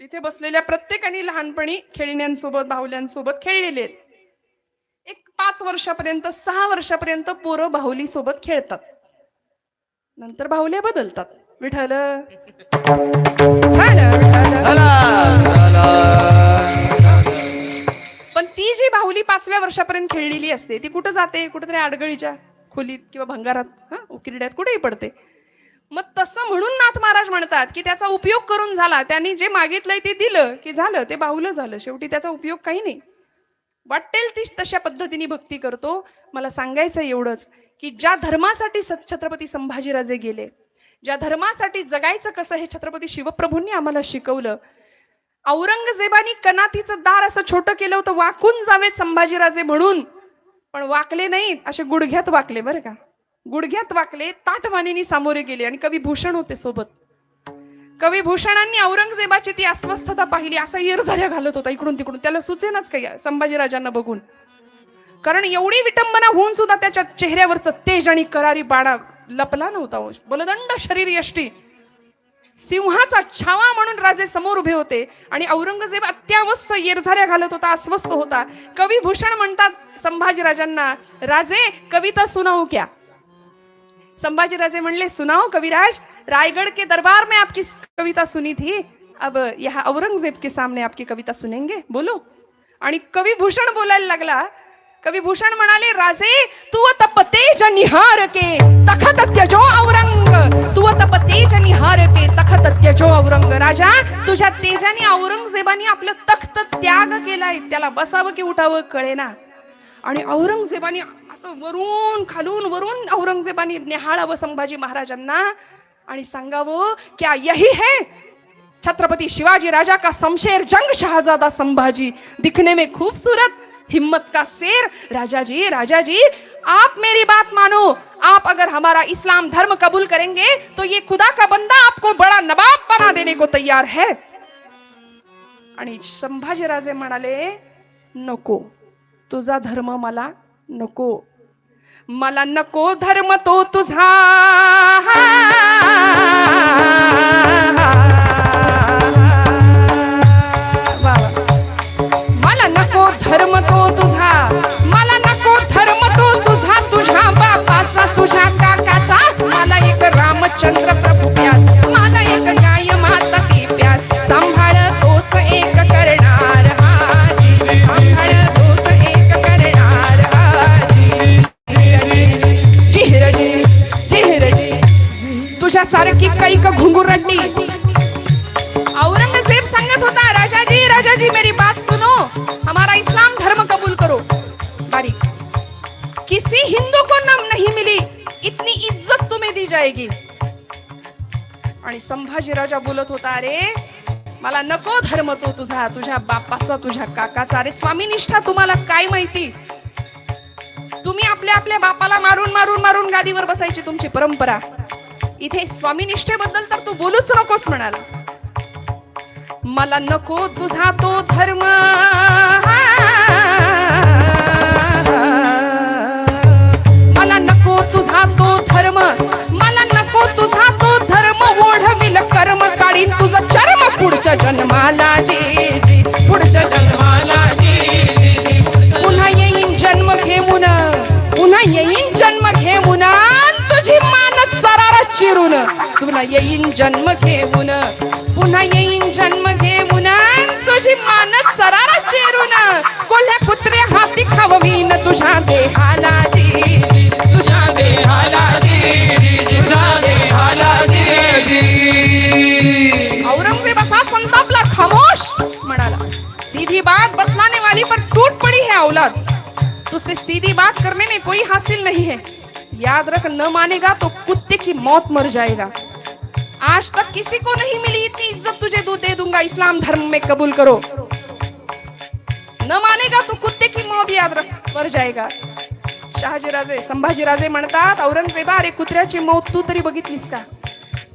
इथे बसलेल्या प्रत्येकाने लहानपणी खेळण्यांसोबत, बाहुल्यांसोबत खेळलेले आहेत. एक 5 वर्षापर्यंत, 6 वर्षापर्यंत पोरं बाहुली सोबत खेळतात, नंतर बाहुल्या बदलतात. विठ्ठल पण ती जी बाहुली 5व्या वर्षापर्यंत खेळलेली असते ती कुठं जाते? कुठेतरी आडगळीच्या खोलीत किंवा भंगारात, उकिरड्यात कुठेही पडते. मग तसं म्हणून नाथ महाराज म्हणतात की त्याचा उपयोग करून झाला, त्यांनी जे मागितलंय ते दिलं की झालं, ते बाहुलं झालं. शेवटी त्याचा उपयोग काही नाही. वाटेल ती तशा पद्धतीने भक्ती करतो. मला सांगायचं एवढंच की ज्या धर्मासाठी छत्रपती संभाजीराजे गेले, ज्या धर्मासाठी जगायचं कसं हे छत्रपती शिवप्रभूंनी आम्हाला शिकवलं. औरंगजेबानी कनातीचं दार असं छोटं केलं होतं, वाकून जावेत संभाजीराजे म्हणून, पण वाकले नाहीत, असे गुडघ्यात वाकले. बरं का, गुडघ्यात वाकले, ताठमानेनी सामोरे गेले. आणि कवी भूषण होते सोबत. कवी भूषणांनी औरंगजेबाची ती अस्वस्थता पाहिली, असा येरझाऱ्या घालत होता इकडून तिकडून. त्याला सुचेनाच काही संभाजीराजांना बघून, कारण एवढी विटंबना होऊन सुद्धा त्याच्या चेहऱ्यावरचं तेज आणि करारी बाणा लपला नव्हता. बलदंड शरीर यष्टी, सिंहाचा छावा म्हणून राजे समोर उभे होते आणि औरंगजेब अत्यावस्थ येरझाऱ्या घालत होता, अस्वस्थ होता. कवी भूषण म्हणतात संभाजीराजांना, राजे कविता सुनाओ क्या? संभाजीराजे म्हणले, सुनाओ कविराज, रायगढ़ के दरबार में आपकी कविता सुनी थी, अब यहाँ औरंगजेब के सामने आपकी कविता सुनेंगे, बोलो. आणि कवी भूषण बोलायला लागला. कवी भूषण म्हणाले, राजे तू तप तेज निहार के तखत त्यजो औरंग, तू तप तेज निहार के तखत त्यजो औरंग. राजा, तुझ्या तेजाने औरंगजेबाने आपलं तख्त त्याग केलाय, त्याला बसावं की उठावं कळेना. आणि औरंगजेबाने असं वरून खालून वरून औरंगजेबाने निहाळावं संभाजी महाराजांना आणि सांगावं, क्या यही है छत्रपति शिवाजी राजा का शमशेर जंग शहजादा संभाजी, दिखने में खूबसूरत, हिम्मत का शेर. राजा जी आप मेरी बात मानो, आप अगर हमारा इस्लाम धर्म कबूल करेंगे तो ये खुदा का बंदा आपको बड़ा नवाब बना देने को तैयार है. आणि संभाजीराजे म्हणाले, नको, तुझा धर्म मला नको, मला नको धर्म तो तुझा. वा जाएगी. आणि संभाजीराजा बोलत होता, अरे मला नको धर्म तो तुझा, तुझ्या बापाचा, तुझ्या काकाचा. अरे स्वामीनिष्ठा तुम्हाला काय माहिती? तुम्ही आपल्या आपल्या बापाला मारून मारून मारून गादीवर बसायची तुमची परंपरा. इथे स्वामीनिष्ठेबद्दल तर तू बोलूच नकोस म्हणाला. मला नको तुझा तो धर्म, मला नको तुझा तो धर्म, मला नको तुझा तो धर्म. ओढविल कर्म काढीन तुझं चर्म पुढच्या जन्माला जी, पुढच्या जन्माला जी. पुन्हा येईन जन्म घेऊन, पुन्हा येईन जन्म घेऊन तुझी मान चरारा चिरून. पुन्हा येईन जन्म घेऊन, पुन्हा येईन जन्म घेऊन तुझी मान चरारा चिरून. कोल्ह्या कुत्र्या हाती खाववीन तुझ्या देहाला जी, तुझ्या देहाला जी, तुझ्या देहाला जी. औरंगजेब असा संतापला, खामोश म्हणाला. सीधी बात बतलाने वाली पर टूट पड़ी है औलाद. तुझसे सीधी बात करने में कोई हासिल नहीं है. याद रख, न मानेगा तो कुत्ते की मौत मर जाएगा. आज तक किसी को नहीं मिली इतनी इज्जत तुझे दे दूंगा. इस्लाम धर्म में कबूल करो. न मानेगा तो कुत्ते की मौत याद रख मर जाएगा. शहाजीराजे संभाजीराजे म्हणतात, औरंगजेबा अरे कुत्र्याची मौत तू तरी बघितलीस का?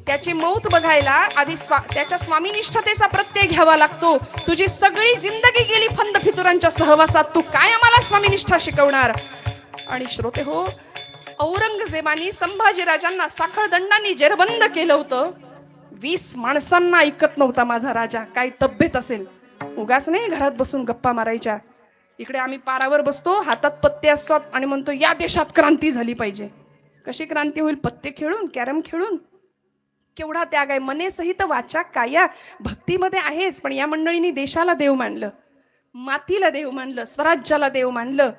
त्याची मौत बघायला आधी त्याच्या स्वामीनिष्ठतेचा प्रत्यय घ्यावा लागतो. तुझी सगळी जिंदगी गेली फंद फितुरांच्या सहवासात, तू काय आम्हाला स्वामीनिष्ठा शिकवणार? आणि श्रोते हो, औरंगजेबानी संभाजीराजांना साखळदंडांनी जेरबंद केलं होतं. 20 माणसांना ऐकत नव्हता माझा राजा. काय तब्येत असेल, उगाच नाही घरात बसून गप्पा मारायच्या. इकडे आम्ही पारावर बसतो, हातात पत्ते असतात आणि म्हणतो या देशात क्रांती झाली पाहिजे. कशी क्रांती होईल? पत्ते खेळून, कॅरम खेळून. केवढा त्याग आहे. मने सहित वाचा काया भक्तीमध्ये आहेच, पण या मंडळींनी देशाला देव मानलं, मातीला देव मानलं, स्वराज्याला देव मानलं.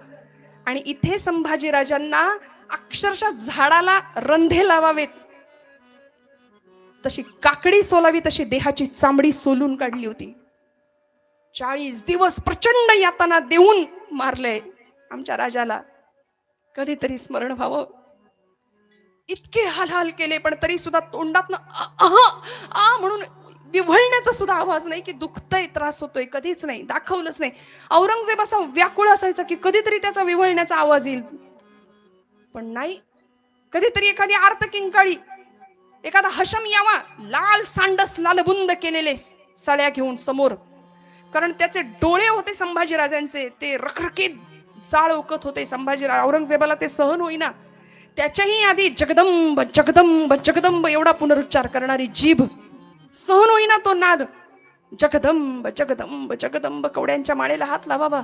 आणि इथे संभाजीराजांना अक्षरशः झाडाला रंधे लावावेत तशी काकडी सोलावी तशी देहाची चामडी सोलून काढली होती. 40 दिवस प्रचंड यातना देऊन मारलंय आमच्या राजाला. कधीतरी स्मरण व्हावं. इतके हाल केले, पण तरी सुद्धा तोंडातनं आ म्हणून विव्हळण्याचा सुद्धा आवाज नाही की दुखतय, त्रास होतोय. कधीच नाही, दाखवलंच नाही. औरंगजेब असा व्याकुळ असायचा की कधीतरी त्याचा विव्हळण्याचा आवाज येईल, पण नाही. कधीतरी एखादी आर्त किंकाळी, एखादा हशम यावा, लाल सांडस लालबुंद केलेले सळ्या घेऊन समोर. कारण त्याचे डोळे होते संभाजीराजांचे, ते रखरखीत जाळ ओकत होते. औरंगजेबाला ते सहन होईना. त्याच्याही आधी जगदंब जगदंब जगदंब एवढा पुनरुच्चार करणारी जीभ सहन होईना तो नाद. जगदंब जगदंब जगदंब. कवड्यांच्या माळेला हात लावावा.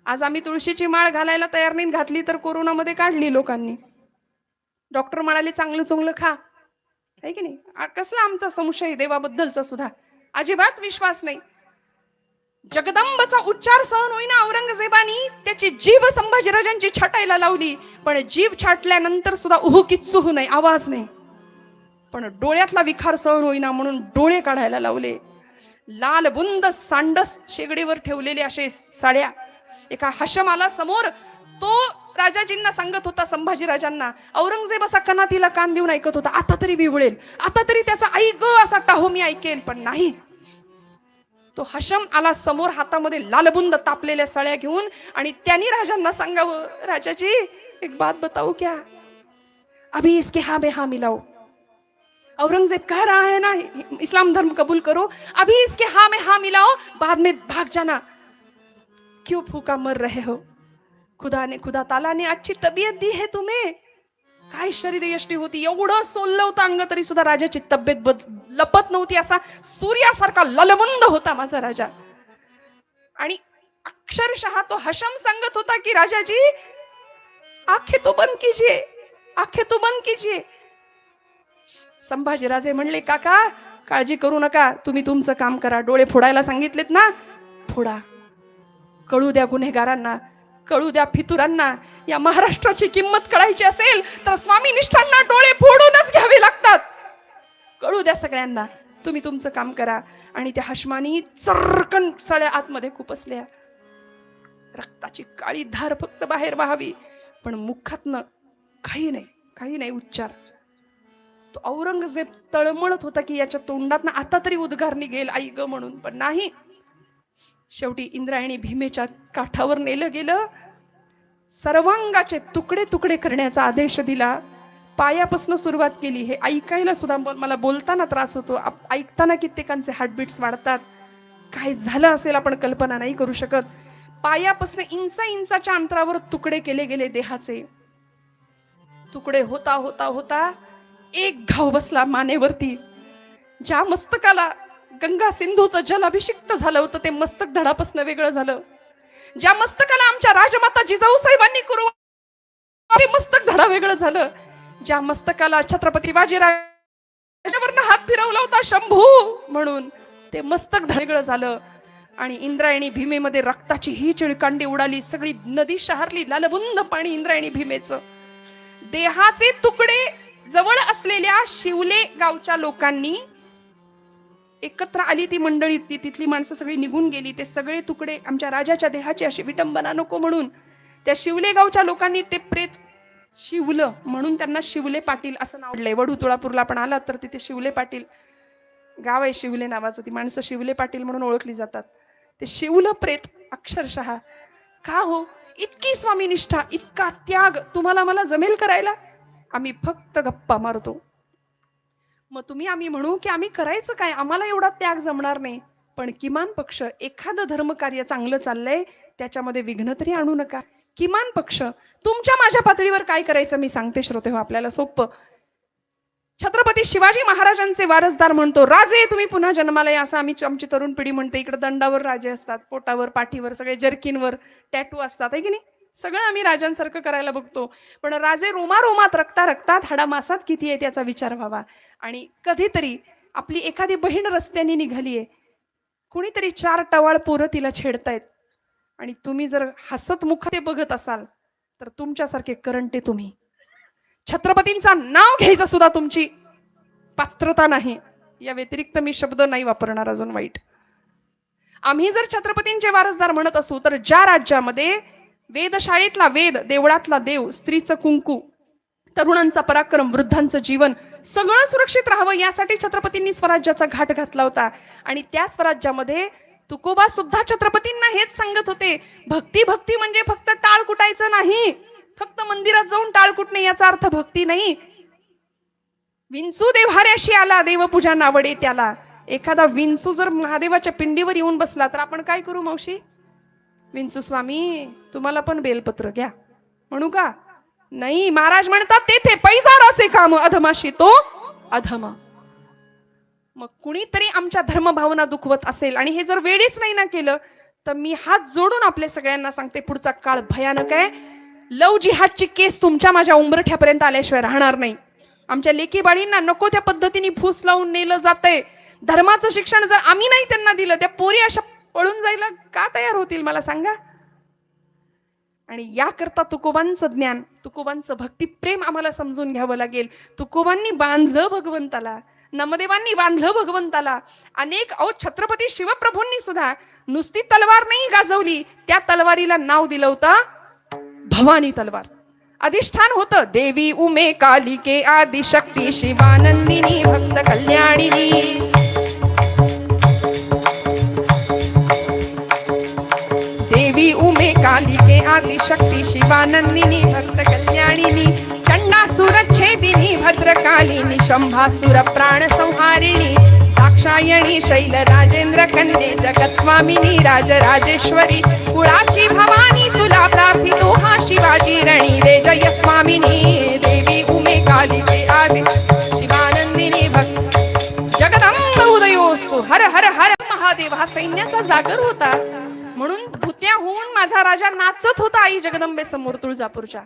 आज आम्ही तुळशीची माळ घालायला तयार नाही, घातली तर कोरोनामध्ये काढली लोकांनी. डॉक्टर म्हणाले चांगलं चोंगलं खा, आहे की नाही? कसला आमचा संशय देवाबद्दलचा सुद्धा, अजिबात विश्वास नाही. जगदंबचा उच्चार सहन होईना औरंगजेबानी त्याची जीभ संभाजीराजांची छाटायला लावली. पण जीभ छाटल्यानंतर सुद्धा उहू किच्चूहू नाही, आवाज नाही. पण डोळ्यातला विखार सहन होईना म्हणून डोळे काढायला लावले. लाल बुंद सांडस शेगडीवर ठेवलेले असे साड्या. एका हशमाला समोर, तो राजाजींना सांगत होता संभाजीराजांना. औरंगजेब असा कनातीला कान देऊन ऐकत होता. आता तरी विवळेल, आता तरी त्याचा आई ग असा टाहो मी ऐकेल. पण नाही. तो हशम आला समोर, हातामध्ये लालबुंद तापलेल्या सळ्या घेऊन. आणि त्यांनी राजांना सांगावं, राजाजी एक बात बताओ क्या, अभी इसके हाँ में हाँ मिलाओ. औरंगजेब कह रहा है ना इस्लाम धर्म कबूल करो, अभी इसके हाँ में हाँ मिलाओ, बाद में भाग जाना. क्यों फूका मर रहे हो? खुदा ताला ने अच्छी तबीयत दी है तुम्हें. काय शरीर यष्टी होती, एवढं सोललं होतं अंग तरी सुद्धा राजाची तब्येत लपत नव्हती. असा सूर्यासारखा ललबुंद होता माझा राजा. आणि अक्षरशः तो हशम सांगत होता की राजाजी आंखें तो बंद कीजिए, आंखें तो बंद कीजिए. संभाजीराजे म्हणले, काका काळजी करू नका, तुम्ही तुमचं काम करा. डोळे फोडायला सांगितलेत ना, फोडा. कळू द्या गुन्हेगारांना, कळू द्या फितुरांना. या महाराष्ट्राची किंमत कळायची असेल तर स्वामीनिष्ठांना डोळे फोडूनच घ्यावे लागतात. कळू द्या सगळ्यांना, तुम्ही तुमचं काम करा. आणि त्या हशमानी चरकन सळ्या आतमध्ये खुपसल्या. रक्ताची काळी धार फक्त बाहेर व्हावी, पण मुखातनं काही नाही उच्चार. तो औरंगजेब तळमळत होता की याच्या तोंडात आता तरी उद्गार निघेल आई ग म्हणून, पण नाही. शेवटी इंद्रायणी भीमेच्या काठावर नेलं गेलं, सर्वांगाचे तुकडे तुकडे करण्याचा आदेश दिला. पायापासून सुरुवात केली. हे ऐकायला सुद्धा मला बोलताना त्रास होतो, ऐकताना कित्येकांचे हार्टबीट्स वाढतात. काय झालं असेल आपण कल्पना नाही करू शकत. पायापासून इंचाच्या अंतरावर तुकडे केले गेले देहाचे. तुकडे होता होता होता एक घाव बसला मानेवरती. ज्या मस्तकाला गंगा सिंधूचं जल अभिषिक्त झालं होतं ते मस्तक धडापासून वेगळं झालं. ज्या मस्तकाला आमच्या राजमाता जिजाऊ साहेबांनी करू ते मस्तक धडा वेगळं झालं. ज्या मस्तकाला छत्रपती बाजीराजावरनं हात फिरवला होता शंभू म्हणून ते मस्तक वेगळं झालं. आणि इंद्रायणी भीमेमध्ये रक्ताची ही चिळकांडी उडाली. सगळी नदी शहरली, लालबुंद पाणी इंद्रायणी भीमेचं. देहाचे तुकडे जवळ असलेल्या शिवले गावच्या लोकांनी एकत्र आली. ती मंडळी, तिथली माणसं सगळी निघून गेली. ते सगळे तुकडे आमच्या राजाच्या देहाची अशी विटंबना नको म्हणून त्या शिवले गावच्या लोकांनी ते प्रेत शिवलं म्हणून त्यांना शिवले पाटील असं नाव दिलंय. वडू तुळापूरला पण आलात तर तिथे शिवले पाटील गाव आहे शिवले नावाचं. ती माणसं शिवले पाटील म्हणून ओळखली जातात. ते शिवलं प्रेत अक्षरशः. का हो इतकी स्वामी निष्ठा, इतका त्याग तुम्हाला मला जमेल करायला? आम्ही फक्त गप्पा मारतो. मग तुम्ही आम्ही म्हणू की आम्ही करायचं काय, आम्हाला एवढा त्याग जमणार नाही, पण किमान पक्ष एखादं धर्मकार्य चांगलं चाललंय त्याच्यामध्ये विघ्न तरी आणू नका. किमान पक्ष तुमच्या माझ्या पातळीवर काय करायचं मी सांगते श्रोते हो, आपल्याला सोपं. छत्रपती शिवाजी महाराजांचे वारसदार म्हणतो, राजे तुम्ही पुन्हा जन्माला या असं आमची तरुण पिढी म्हणते. इकडे दंडावर राजे असतात, पोटावर पाठीवर सगळे जर्किनवर टॅटू असतात आहे की नाही. सगळं आम्ही राजांसारखं करायला बघतो, पण राजे रोमारोमात रक्तात हाडामासात किती आहे त्याचा विचार व्हावा. आणि कधीतरी आपली एखादी बहीण रस्त्याने निघालीये, कुणीतरी 4 टवाळ पोरं तिला छेडतायत आणि तुम्ही जर हसत मुख ते बघत असाल तर तुमच्यासारखे करंटे तुम्ही. छत्रपतींचा नाव घ्यायचं सुद्धा तुमची पात्रता नाही. या व्यतिरिक्त मी शब्द नाही वापरणार अजून वाईट. आम्ही जर छत्रपतींचे वारसदार म्हणत असू तर ज्या राज्यामध्ये वेदशाळेतला वेद, देवळातला देव, स्त्रीचं कुंकू, तरुणांचा पराक्रम, वृद्धांचं जीवन सगळं सुरक्षित राहावं यासाठी छत्रपतींनी स्वराज्याचा घाट घातला होता. आणि त्या स्वराज्यामध्ये तुकोबा सुद्धा छत्रपतींना हेच सांगत होते, भक्ती भक्ती म्हणजे फक्त टाळ कुटायचं नाही, फक्त मंदिरात जाऊन टाळ कुटणे याचा अर्थ भक्ती नाही. विंचू देव्हाऱ्याशी आला देवपूजा नावडे त्याला. एखादा विंचू जर महादेवाच्या पिंडीवर येऊन बसला तर आपण काय करू मावशी? विंचू स्वामी तुम्हाला पण बेलपत्र घ्या म्हणू का? नाही, महाराज म्हणतात तेथे पैजाराचे काम अधमाशी तो अधम. मग कुणीतरी आमच्या धर्मभावना दुखवत असेल आणि हे जर वेळीच नाही ना केलं तर मी हात जोडून आपल्या सगळ्यांना सांगते, पुढचा काळ भयानक आहे. लव जिहादची केस तुमच्या माझ्या उंबरठ्यापर्यंत आल्याशिवाय राहणार नाही. आमच्या लेकी बाळींना नको त्या पद्धतीने फूस लावून नेलं जातंय. धर्माचं शिक्षण जर आम्ही नाही त्यांना दिलं, त्या पोरी अशा पळून जायला का तयार होतील मला सांगा? आणि याकरता तुकोबांचं ज्ञान, तुकोबांचं भक्ती प्रेम आम्हाला समजून घ्यावं लागेल. तुकोबांनी बांधलं भगवंताला, नामदेवांनी बांधलं भगवंताला. अनेक छत्रपती शिवप्रभूंनी सुद्धा नुसती तलवार नाही गाजवली, त्या तलवारीला नाव दिलं होतं भवानी तलवार. अधिष्ठान होतं देवी उमे कालिके आदि शक्ती शिवानंदिनी भक्त कल्याणिनी. देवी उमे कालिके आदि शक्ती शिवानंदिनी भक्त कल्याणिनी. चंडासुर छेदिनी भद्रकालिनी शंभासुर प्राण संहारिणी. दाक्षायणी शैल राजेंद्र कन्ये जगत स्वामिनी राजराजेश्वरी. कुळाची भवानी तुला प्रार्थितो हा शिवाजी रणी रे जय स्वामिनी. देवी उमे कालिके आदि शिवानंदिनी भक्त जगदंब उदयोस्तु. हर हर हर महादेव हा सैन्याचा जागर होता म्हणून भूत्या होऊन माझा राजा नाचत होता आई जगदंबे समोर तुळजापूरच्या.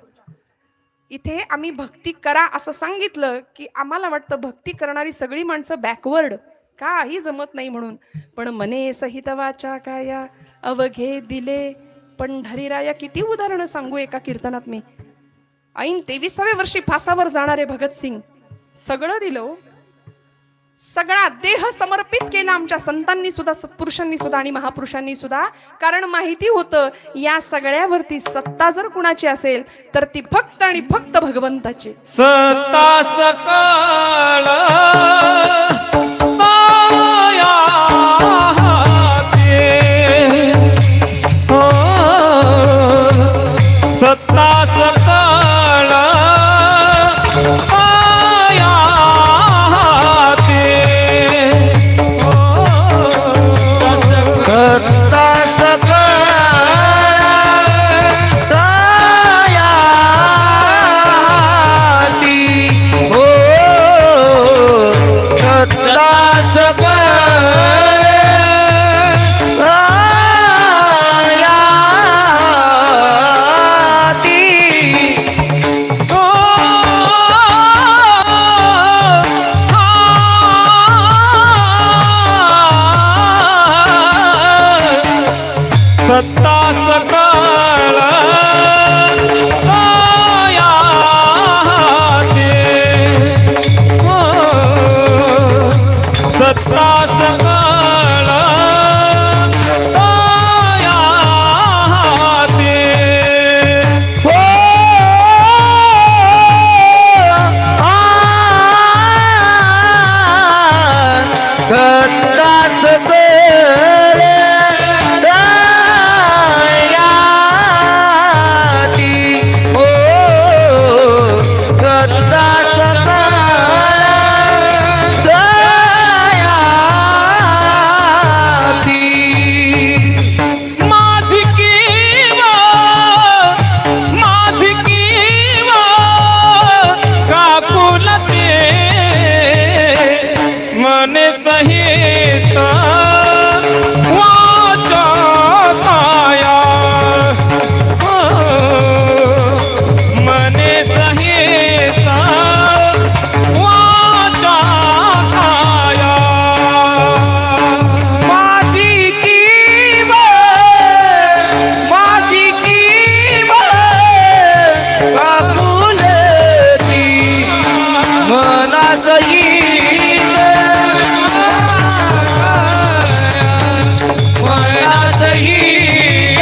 इथे आम्ही भक्ती करा असं सांगितलं की आम्हाला वाटतं भक्ती करणारी सगळी माणसं बॅकवर्ड, काही जमत नाही म्हणून. पण मने सहित वाचा काया अवघे दिले पंढरीराया. किती उदाहरणं सांगू एका कीर्तनात मी. ऐन 23व्या वर्षी फासावर जाणारे भगतसिंग सगळं दिलं, सगळा देह समर्पित केला आमच्या संतांनी सुद्धा, सत्पुरुषांनी सुद्धा आणि महापुरुषांनी सुद्धा. कारण माहिती होतं या सगळ्यावरती सत्ता जर कुणाची असेल तर ती फक्त आणि फक्त भगवंताची.
सत्ता सकळ माया ते. हो, सत्ता सकळ माया ते. हो,
सत्ता सकळ दयाती. हो, सत्ता सकळ दयाती.
हो, सत्ता सकळ माया ते. हो, सत्ता सकळ माया ते.
हो, सत्ता सकळ दयाती. हो, सत्ता सकळ दयाती.
माझी किवा काकुलते मने सहित वाचा काया. हो, मने सहित वाचा काया.
माझी कीव कापुलती मना सहित मना सहित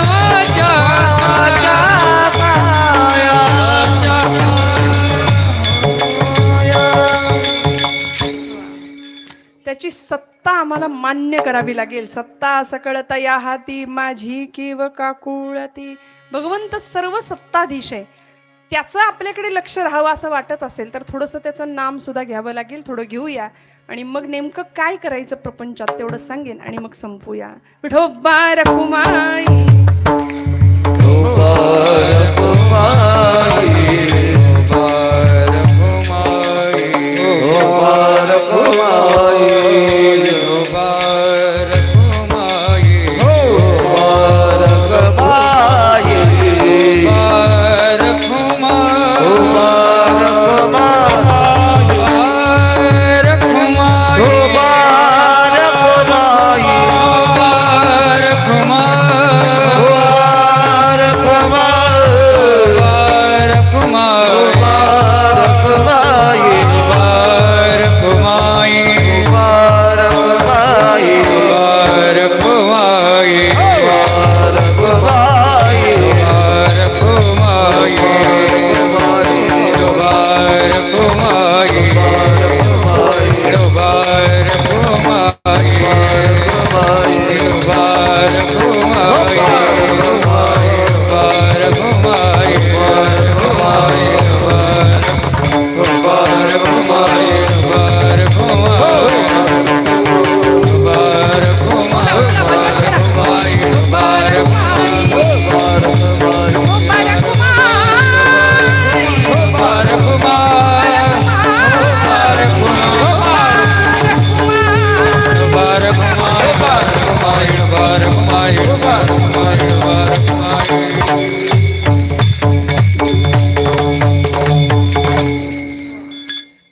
वाचा काया.
त्याची सत्ता आम्हाला मान्य करावी लागेल. सत्ता सकळता या हाती माझी किव काकुळती. भगवंत सर्व सत्ताधीश आहे. त्याचं आपल्याकडे लक्ष राहावं असं वाटत असेल तर थोडंसं त्याचं नाम सुद्धा घ्यावं लागेल. थोडं घेऊया आणि मग नेमकं काय करायचं प्रपंचात तेवढं सांगेन आणि मग संपूया. विठोबा रखुमाई.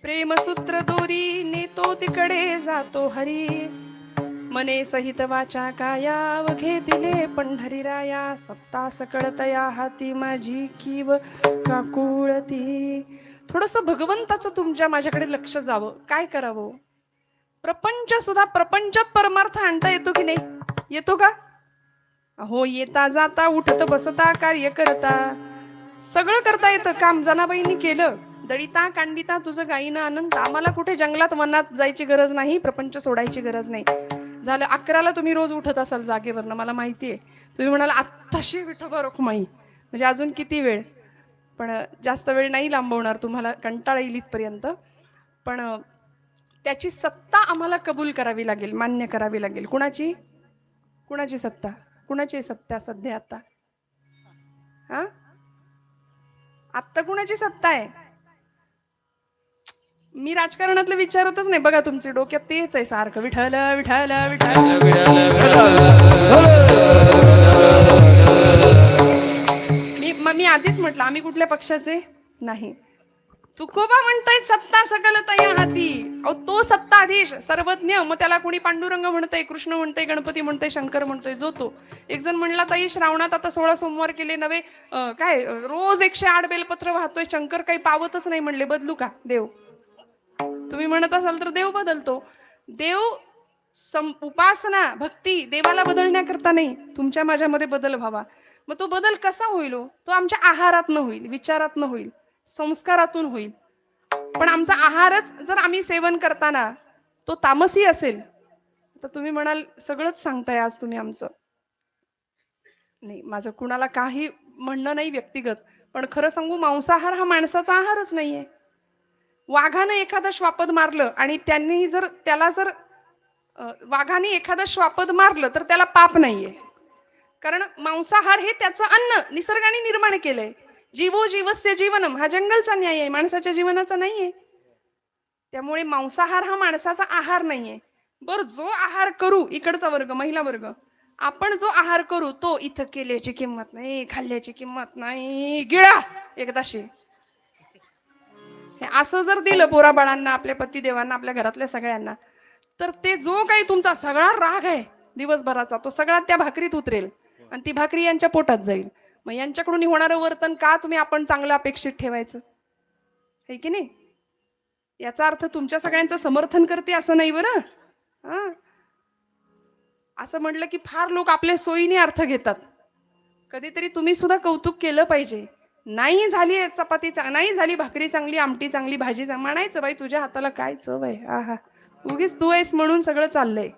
प्रेमसूत्र दोरी नेतो तिकडे जातो हरी. मने सहित वाचा काया अवघे दिले पंढरीराया सप्ता सकळतया हाती माझी कीव काकुळती. थोडस भगवंताचं तुमच्या माझ्याकडे लक्ष जावं. काय करावं? प्रपंच सुद्धा, प्रपंचात परमार्थ आणता येतो की नाही? येतो का? हो, येता जाता उठत बसता कार्य करता सगळं करता येतं. काम जनाबाईंनी केलं. दळिता कांडिता तुझं गाईनं आनंद. आम्हाला कुठे जंगलात वनात जायची गरज नाही, प्रपंच सोडायची गरज नाही. झालं 11ला तुम्ही रोज उठत असाल जागेवरनं, मला माहितीये. तुम्ही म्हणाल आत्ताशी विठोबा रखुमाई, म्हणजे अजून किती वेळ? पण जास्त वेळ नाही लांबवणार, तुम्हाला कंटाळा येईल इथपर्यंत. पण त्याची सत्ता आम्हाला कबूल करावी लागेल, मान्य करावी लागेल. कुणाची? कुणाची सत्ता? कुणाची सत्ता सध्या आता? हा, आत्ता कुणाची सत्ता आहे? मी राजकारणातलं विचारतच नाही बघा. तुमच्या डोक्यात तेच आहे सारखं, विठ्ठल विठ्ठल विठ्ठल. मी आधीच म्हटलं आम्ही कुठल्या पक्षाचे नाही. तुकोबा म्हणतायत सत्ता सकल तया हाती. अहो, तो सत्ताधीश सर्वज्ञ. मग त्याला कोणी पांडुरंग म्हणतंय, कृष्ण म्हणतंय, गणपती म्हणतंय, शंकर म्हणतोय. जो तो एक जण म्हणला ताई श्रावणात आता 16 सोमवार केले नवे, काय रोज 108 बेलपत्र वाहतोय. शंकर काही पावतच नाही म्हणले. बदलू का देव? तुम्ही म्हणत असाल तर देव बदलतो. देव उपासना भक्ती देवाला बदलण्याकरता नाही, तुमच्या माझ्यामध्ये बदल व्हावा. मग तो बदल कसा होईल? तो आमच्या आहारातनं होईल, विचारातनं होईल, संस्कारातून होईल. पण आमचा आहारच जर आम्ही सेवन करताना तो तामसी असेल तर तुम्ही म्हणाल सगळंच सांगताय आज तुम्ही आमचं. नाही, माझं कुणाला काही म्हणणं नाही व्यक्तिगत, पण खरं सांगू, मांसाहार हा माणसाचा आहारच नाहीये. वाघानं एखादं श्वापद मारलं आणि त्यांनी जर त्याला जर वाघाने एखादं श्वापद मारलं तर त्याला पाप नाहीये, कारण मांसाहार हे त्याचं अन्न निसर्गाने निर्माण केलंय. जीवो जीवस्य जीवनम हा जंगलचा न्याय आहे, माणसाच्या जीवनाचा नाहीये. त्यामुळे मांसाहार हा माणसाचा आहार नाहीये. बर, जो आहार करू, इकडचा वर्ग, महिला वर्ग, आपण जो आहार करू तो इथं केल्याची किंमत नाही, खाल्ल्याची किंमत नाही, गिळा एकदाशी. हे असं जर दिलं पोराबाळांना, आपल्या पतिदेवांना, आपल्या घरातल्या सगळ्यांना, तर ते जो काही तुमचा सगळा राग आहे दिवसभराचा तो सगळा त्या भाकरीत उतरेल आणि ती भाकरी यांच्या पोटात जाईल. मग यांच्याकडून होणारं वर्तन का तुम्ही आपण चांगलं अपेक्षित ठेवायचं? है की नाही? याचा अर्थ तुमच्या सगळ्यांचं समर्थन करते असं नाही बरं. हा, असं म्हटलं की फार लोक आपल्या सोयीने अर्थ घेतात. कधीतरी तुम्ही सुद्धा कौतुक केलं पाहिजे. नाही झाली चपाती, नाही झाली भाकरी चांगली, आमटी चांगली, भाजी चांगली, म्हणायचं बाई तुझ्या हाताला काय चव आहे, आहा, उगीच तू आहेस म्हणून सगळं चाललंय.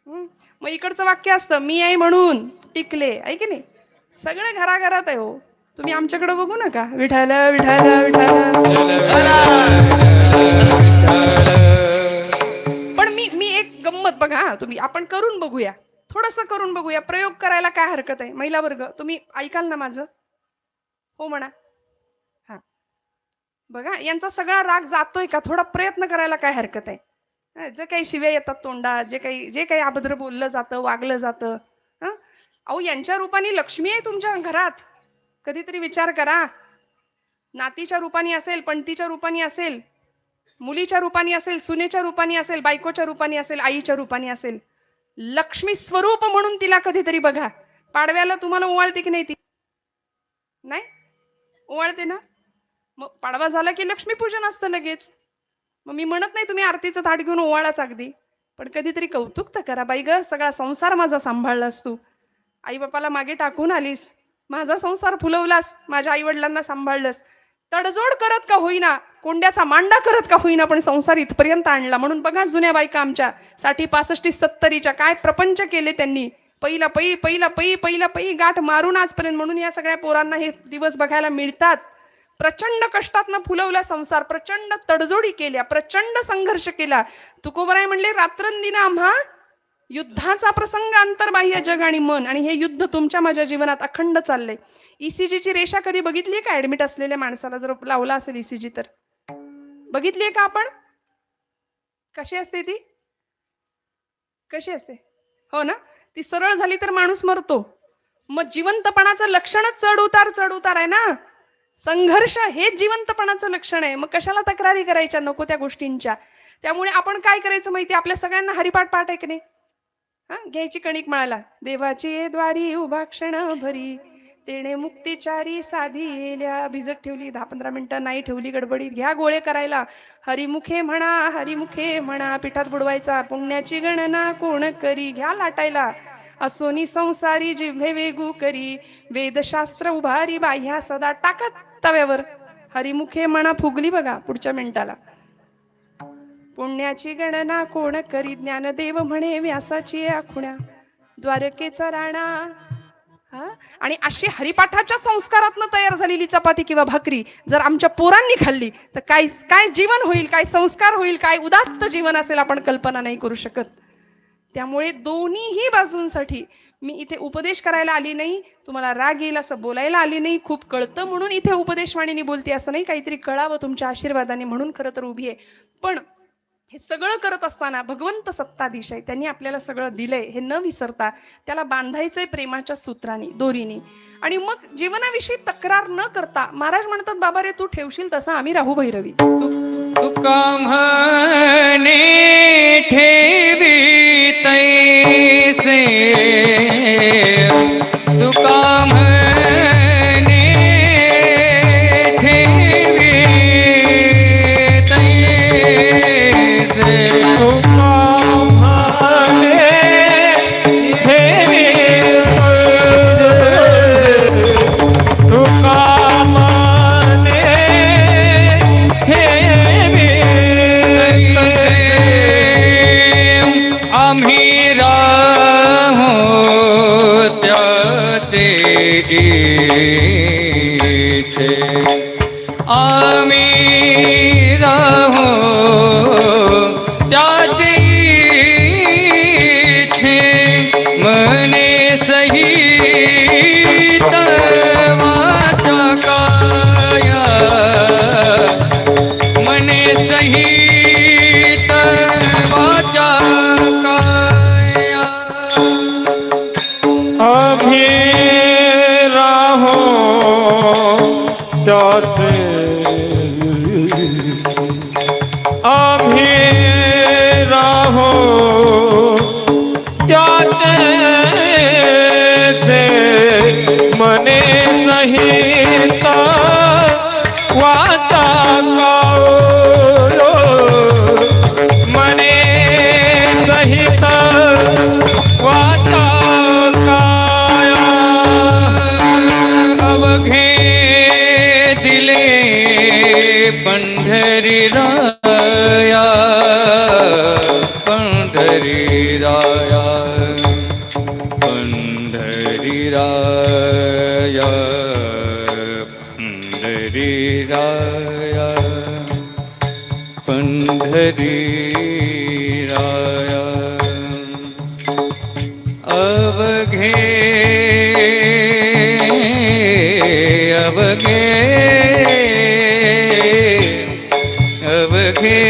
मग इकडचं वाक्य असतं, मी आहे म्हणून टिकले, आहे की नाही? सगळं घराघरात आहे हो. तुम्ही आमच्याकडे बघू नका, विठ्ठल विठ्ठल विठ्ठल. पण मी एक गंमत बघा, तुम्ही आपण करून बघूया, थोडस करून बघूया, प्रयोग करायला काय हरकत आहे? महिला वर्ग तुम्ही ऐकाल ना माझं? हो म्हणा. हा, बघा यांचा सगळा राग जातोय का? थोडा प्रयत्न करायला काय हरकत आहे? जे काही शिव्या येतात तोंडात, जे काही अभद्र बोललं जातं, वागलं जातं, हा, अहो यांच्या रूपाने लक्ष्मी आहे तुमच्या घरात. कधीतरी विचार करा. नातीच्या रूपाने असेल, पणतीच्या रूपाने असेल, मुलीच्या रूपाने असेल, सुनेच्या रूपाने असेल, बायकोच्या रूपाने असेल, आईच्या रूपाने असेल, लक्ष्मी स्वरूप म्हणून तिला कधीतरी बघा. पाडव्याला तुम्हाला ओवाळते की नाही ती? नाही ओवाळते ना? मग पाडवा झाला की लक्ष्मीपूजन असतं लगेच. मग मी म्हणत नाही तुम्ही आरतीचं ताट घेऊन ओवाळाच अगदी, पण कधीतरी कौतुक तर करा. बाई ग, सगळा संसार माझा सांभाळलास तू, आई बापाला मागे टाकून आलीस, माझा संसार फुलवलास, माझ्या आई वडिलांना सांभाळलंस, तडजोड करत का होईना, कोंड्याचा मांडा करत का होईना, पण संसार इथपर्यंत आणला. म्हणून बघा जुन्या बायका आमच्या 60, 65, 70च्या काय प्रपंच केले त्यांनी. पहिला पै गाठ मारून आजपर्यंत. म्हणून या सगळ्या पोरांना हे दिवस बघायला मिळतात. प्रचंड कष्टातनं फुलवला संसार, प्रचंड तडजोडी केल्या, प्रचंड संघर्ष केला. तुकोबराय म्हणले, रात्रंदिन आम्हा युद्धाचा प्रसंग, अंतर्बाह्य जग आणि मन, आणि हे युद्ध तुमच्या माझ्या जीवनात अखंड चाललंय. ईसीजीची रेषा कधी बघितलीये का? ऍडमिट असलेल्या माणसाला जर लावला असेल ईसीजी तर बघितलीये का आपण? कशी असते ती? कशी असते? हो ना, ती सरळ झाली तर माणूस मरतो. मग जिवंतपणाचं लक्षणच चढ उतार आहे ना. संघर्ष हे जिवंतपणाचं लक्षण आहे. मग कशाला तक्रारी करायच्या नको त्या गोष्टींच्या? त्यामुळे आपण काय करायचं माहिती? आपल्या सगळ्यांना हरिपाठ पाठ आहे की नाही? हा घ्यायची कणिक मळाला. देवाची द्वारी उभा क्षण भरी, तेणे मुक्तिचारी साधी येल्या. भिजत ठेवली 10-15 मिनिटं, नाही ठेवली गडबडीत, घ्या गोळे करायला. हरिमुखे म्हणा, हरिमुखे म्हणा, पिठात बुडवायचा. पुण्याची गणना कोण करी, घ्या लाटायला. असोनी संसारी जिव्हे वेगू करी, वेदशास्त्र उभारी बाह्या सदा टाकत तव्यावर. हरिमुखे म्हणा फुगली बघा पुढच्या मिनिटाला. पुण्याची गणना कोण करी, ज्ञानदेव म्हणे व्यासाची आखुण्या. द्वारकेचा राणा. हा आणि अशी हरिपाठाच्या संस्कारातनं तयार झालेली चपाती किंवा भाकरी जर आमच्या पोरांनी खाल्ली तर काय काय जीवन होईल, काय संस्कार होईल, काय उदात्त जीवन असेल आपण कल्पना नाही करू शकत. त्यामुळे दोन्हीही बाजूंसाठी मी इथे उपदेश करायला आली नाही, तुम्हाला राग येईल असं बोलायला आली नाही, खूप कळतं म्हणून इथे उपदेशवाणीने बोलते असं नाही, काहीतरी कळावं तुमच्या आशीर्वादाने म्हणून खरं तर उभी आहे. पण हे सगळं करत असताना भगवंत सत्ताधीश आहे, त्यांनी आपल्याला सगळं दिलंय हे न विसरता त्याला बांधायचंय प्रेमाच्या सूत्रांनी, दोरीने. आणि मग जीवनाविषयी तक्रार न करता महाराज म्हणतात, बाबा रे तू ठेवशील तसं आम्ही राहू भैरवी.
तुका म्हणे ठेवी तैसे, तुका म्हणे ठेवी तैसे,
तुका म्हणे ठेवी तुका म्हणे ठेवी
आम्ही राहो त्याचे इथे, आम्ही राहो त्याचे इथे. मने सहित वाचा काया, मने सहित वाचा काया.
आम्ही राहो त्याचे, आम्ही राहो त्याचे जे मने सहित वाचा कायो, मने सहित वाचा काया.
अवघे दिले पंढरी राया, पंढरी राया, पंढरी राया, पंढरी राया, पंढरी राया. अवघे अवघे अवघे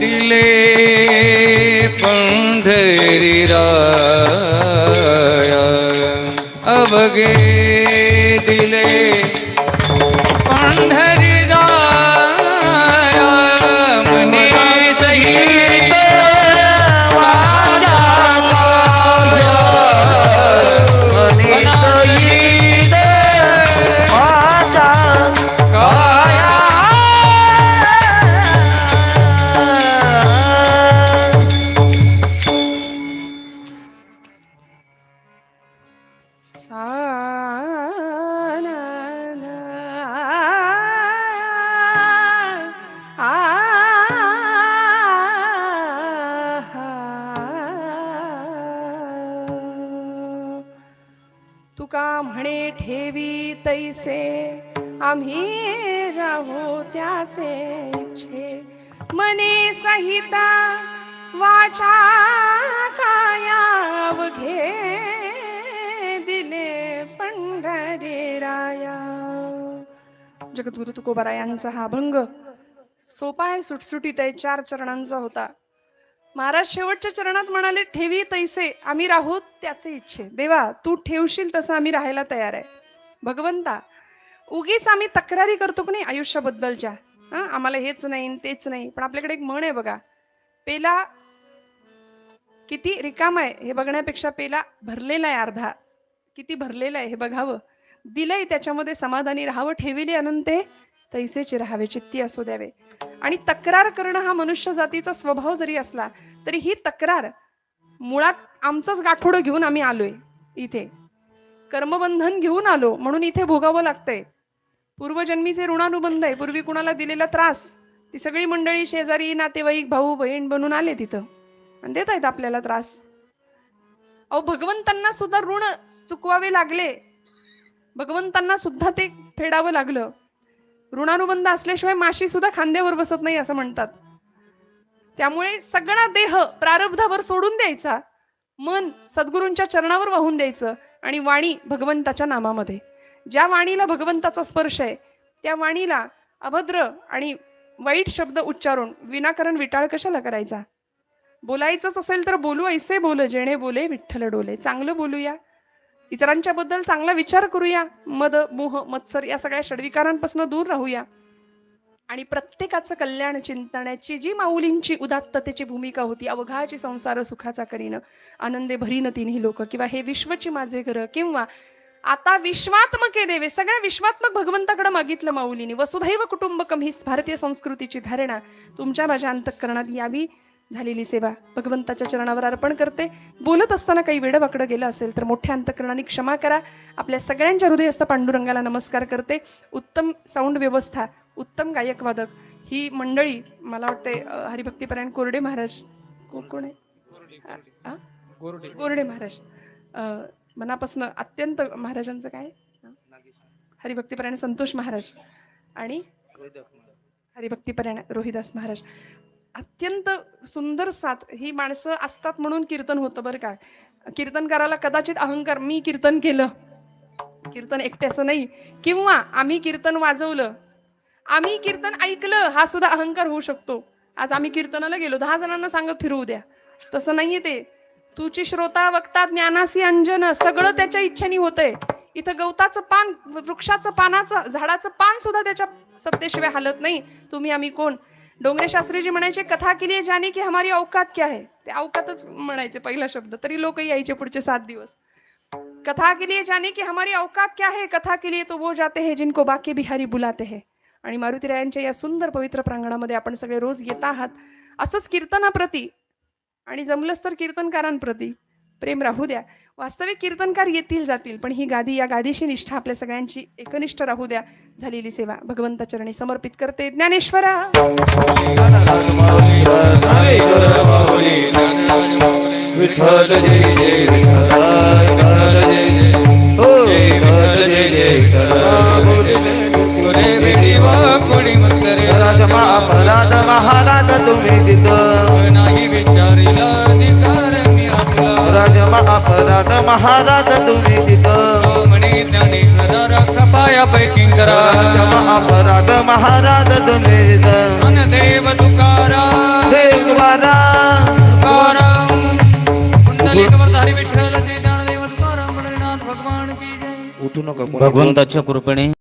दिले पंढरी राया अवघे दिले पंढरी राया मने सहित वाजा काया मने सहित वाजा काया
तुका म्हणे ठेवी तैसे आम्ही राहू त्याचे इच्छे मने सहिता वाचा काया अवघे दिले पंढरी राया. जगद्गुरु तुकोबारायांचा हा अभंग सोपा आहे, सुटसुटीत आहे, 4 चरणांचा होता. महाराज शेवटच्या चरणात म्हणाले ठेवी तैसे आम्ही राहू त्याचे इच्छे. देवा तू ठेवशील तसं आम्ही राहायला तयार आहे. भगवंता उगीच आम्ही तक्रारी करतो की नाही आयुष्याबद्दलच्या, आम्हाला हेच नाही तेच नाही. पण आपल्याकडे एक म्हण आहे बघा, पेला किती रिकाम आहे हे बघण्यापेक्षा पेला भरलेला आहे अर्धा, किती भरलेला आहे हे बघावं. दिलंय त्याच्यामध्ये समाधानी राहावं. ठेविले अनंते तैसेचे राहावे, चित्ती असू द्यावे. आणि तक्रार करणं हा मनुष्य जातीचा स्वभाव जरी असला तरी ही तक्रार मुळात आमचंच गाठोडं घेऊन आम्ही आलोय इथे, कर्मबंधन घेऊन आलो म्हणून इथे भोगावं लागतंय. पूर्वजन्मीचे ऋणानुबंध आहे, पूर्वी कुणाला दिलेला त्रास, ती सगळी मंडळी शेजारी नातेवाईक भाऊ बहीण बनून आले तिथं आणि देत आहेत आपल्याला त्रास. अहो भगवंतांना सुद्धा ऋण चुकवावे लागले, भगवंतांना सुद्धा ते फेडावं लागलं. ऋणानुबंध असल्याशिवाय माशी सुद्धा खांद्यावर बसत नाही असं म्हणतात. त्यामुळे सगळा देह प्रारब्धावर सोडून द्यायचा, मन सद्गुरूंच्या चरणावर वाहून द्यायचं आणि वाणी भगवंताच्या नामामध्ये. ज्या वाणीला भगवंताचा स्पर्श आहे त्या वाणीला अभद्र आणि वाईट शब्द उच्चारून विनाकारण विटाळ कशाला करायचा. बोलायचंच असेल तर बोलू ऐसे बोल जेणे बोले विठ्ठल डोले. चांगलं बोलूया, इतरांच्या बद्दल चांगला विचार करूया, मद मोह मत्सर या सगळ्या षड्विकारांपासून दूर राहूया आणि प्रत्येकाचं कल्याण चिंतण्याची जी माऊलींची उदात्ततेची भूमिका होती, अवघाची संसार सुखाचा करीन आनंदे भरीन तिन्ही लोक, किंवा हे विश्वची माझे घर, किंवा आता विश्वात्मके देवे, सगळ्या विश्वात्मक भगवंताकडे मागितलं माऊलींनी. वसुधैव कुटुंबकम ही भारतीय संस्कृतीची धारणा तुमच्या माझ्या अंतःकरणात यावी झालेली सेवा भगवंताच्या चरणावर अर्पण करते. बोलत असताना काही वेडवाकडं गेलं असेल तर मोठ्या अंतःकरणाने क्षमा करा. आपल्या सगळ्यांच्या हृदयस्थ पांडुरंगाला नमस्कार करते. उत्तम साऊंड व्यवस्था, उत्तम गायक वादक ही मंडळी, मला वाटते हरिभक्तीपरायण कोरडे महाराज, कोण आहे, कोरडे महाराज, मनापासून अत्यंत महाराजांचं काय हरिभक्तीपरायण संतोष महाराज आणि हरिभक्तीपरायण रोहिदास महाराज, अत्यंत सुंदर साथ ही माणसं असतात म्हणून कीर्तन होतं बरं का. कीर्तनकाराला कदाचित अहंकार, मी कीर्तन केलं, कीर्तन एकट्याचं नाही, किंवा आम्ही कीर्तन वाजवलं, आम्ही कीर्तन ऐकलं, हा सुद्धा अहंकार होऊ शकतो. आज आम्ही कीर्तनाला गेलो, 10 जणांना सांगत फिरवू द्या, तसं नाहीये ते. तुची श्रोता वक्ता ज्ञानासी अंजन, सगळं त्याच्या इच्छेने होतंय. इथं गवताचं पान, वृक्षाचं पानाचं, झाडाचं पान सुद्धा त्याच्या सत्तेशिवाय हालत नाही. तुम्ही आम्ही कोण. डोंगरे शास्त्रीजी म्हणायचे कथा के लिए जाने की हमारी औकात क्या है, ते औकातच म्हणायचे पहिला शब्द, तरी लोक यायचे पुढचे 7 दिवस. कथा के लिए जाने की हमारी औकात क्या है, कथा के लिए तो वो जाते हैं जिनको बाके बिहारी बुलाते हैं. आणि मारुतीरायांच्या या सुंदर पवित्र प्रांगणामध्ये आपण सगळे रोज येत आहात. असंच कीर्तनाप्रती आणि जमलंच तर कीर्तनकारांप्रती प्रेम राहू द्या. वास्तविक कीर्तनकार येतील जातील, पण ही गादी, या गादीशी निष्ठा आपल्या सगळ्यांची एकनिष्ठ राहू द्या. झालेली सेवा भगवंता चरणी समर्पित करते. ज्ञानेश्वरा
विठ्ठल जय जय विठ्ठल जय जय हो विठ्ठल जय जय कोणी भेटी वा कोणी मंतरे राजमा अपराध महाराज तुम्ही तिथं नाही विचारिला अधिकार मी आपला राजमा अपराध महाराज तुम्ही तिथं म्हणे ज्ञानेश्वरा राखा पायापैकी करा राजमा अपराध महाराज तुम्ही तिथं देव तुकाराम देव तुकाराम
भगवंताच्या कृपेने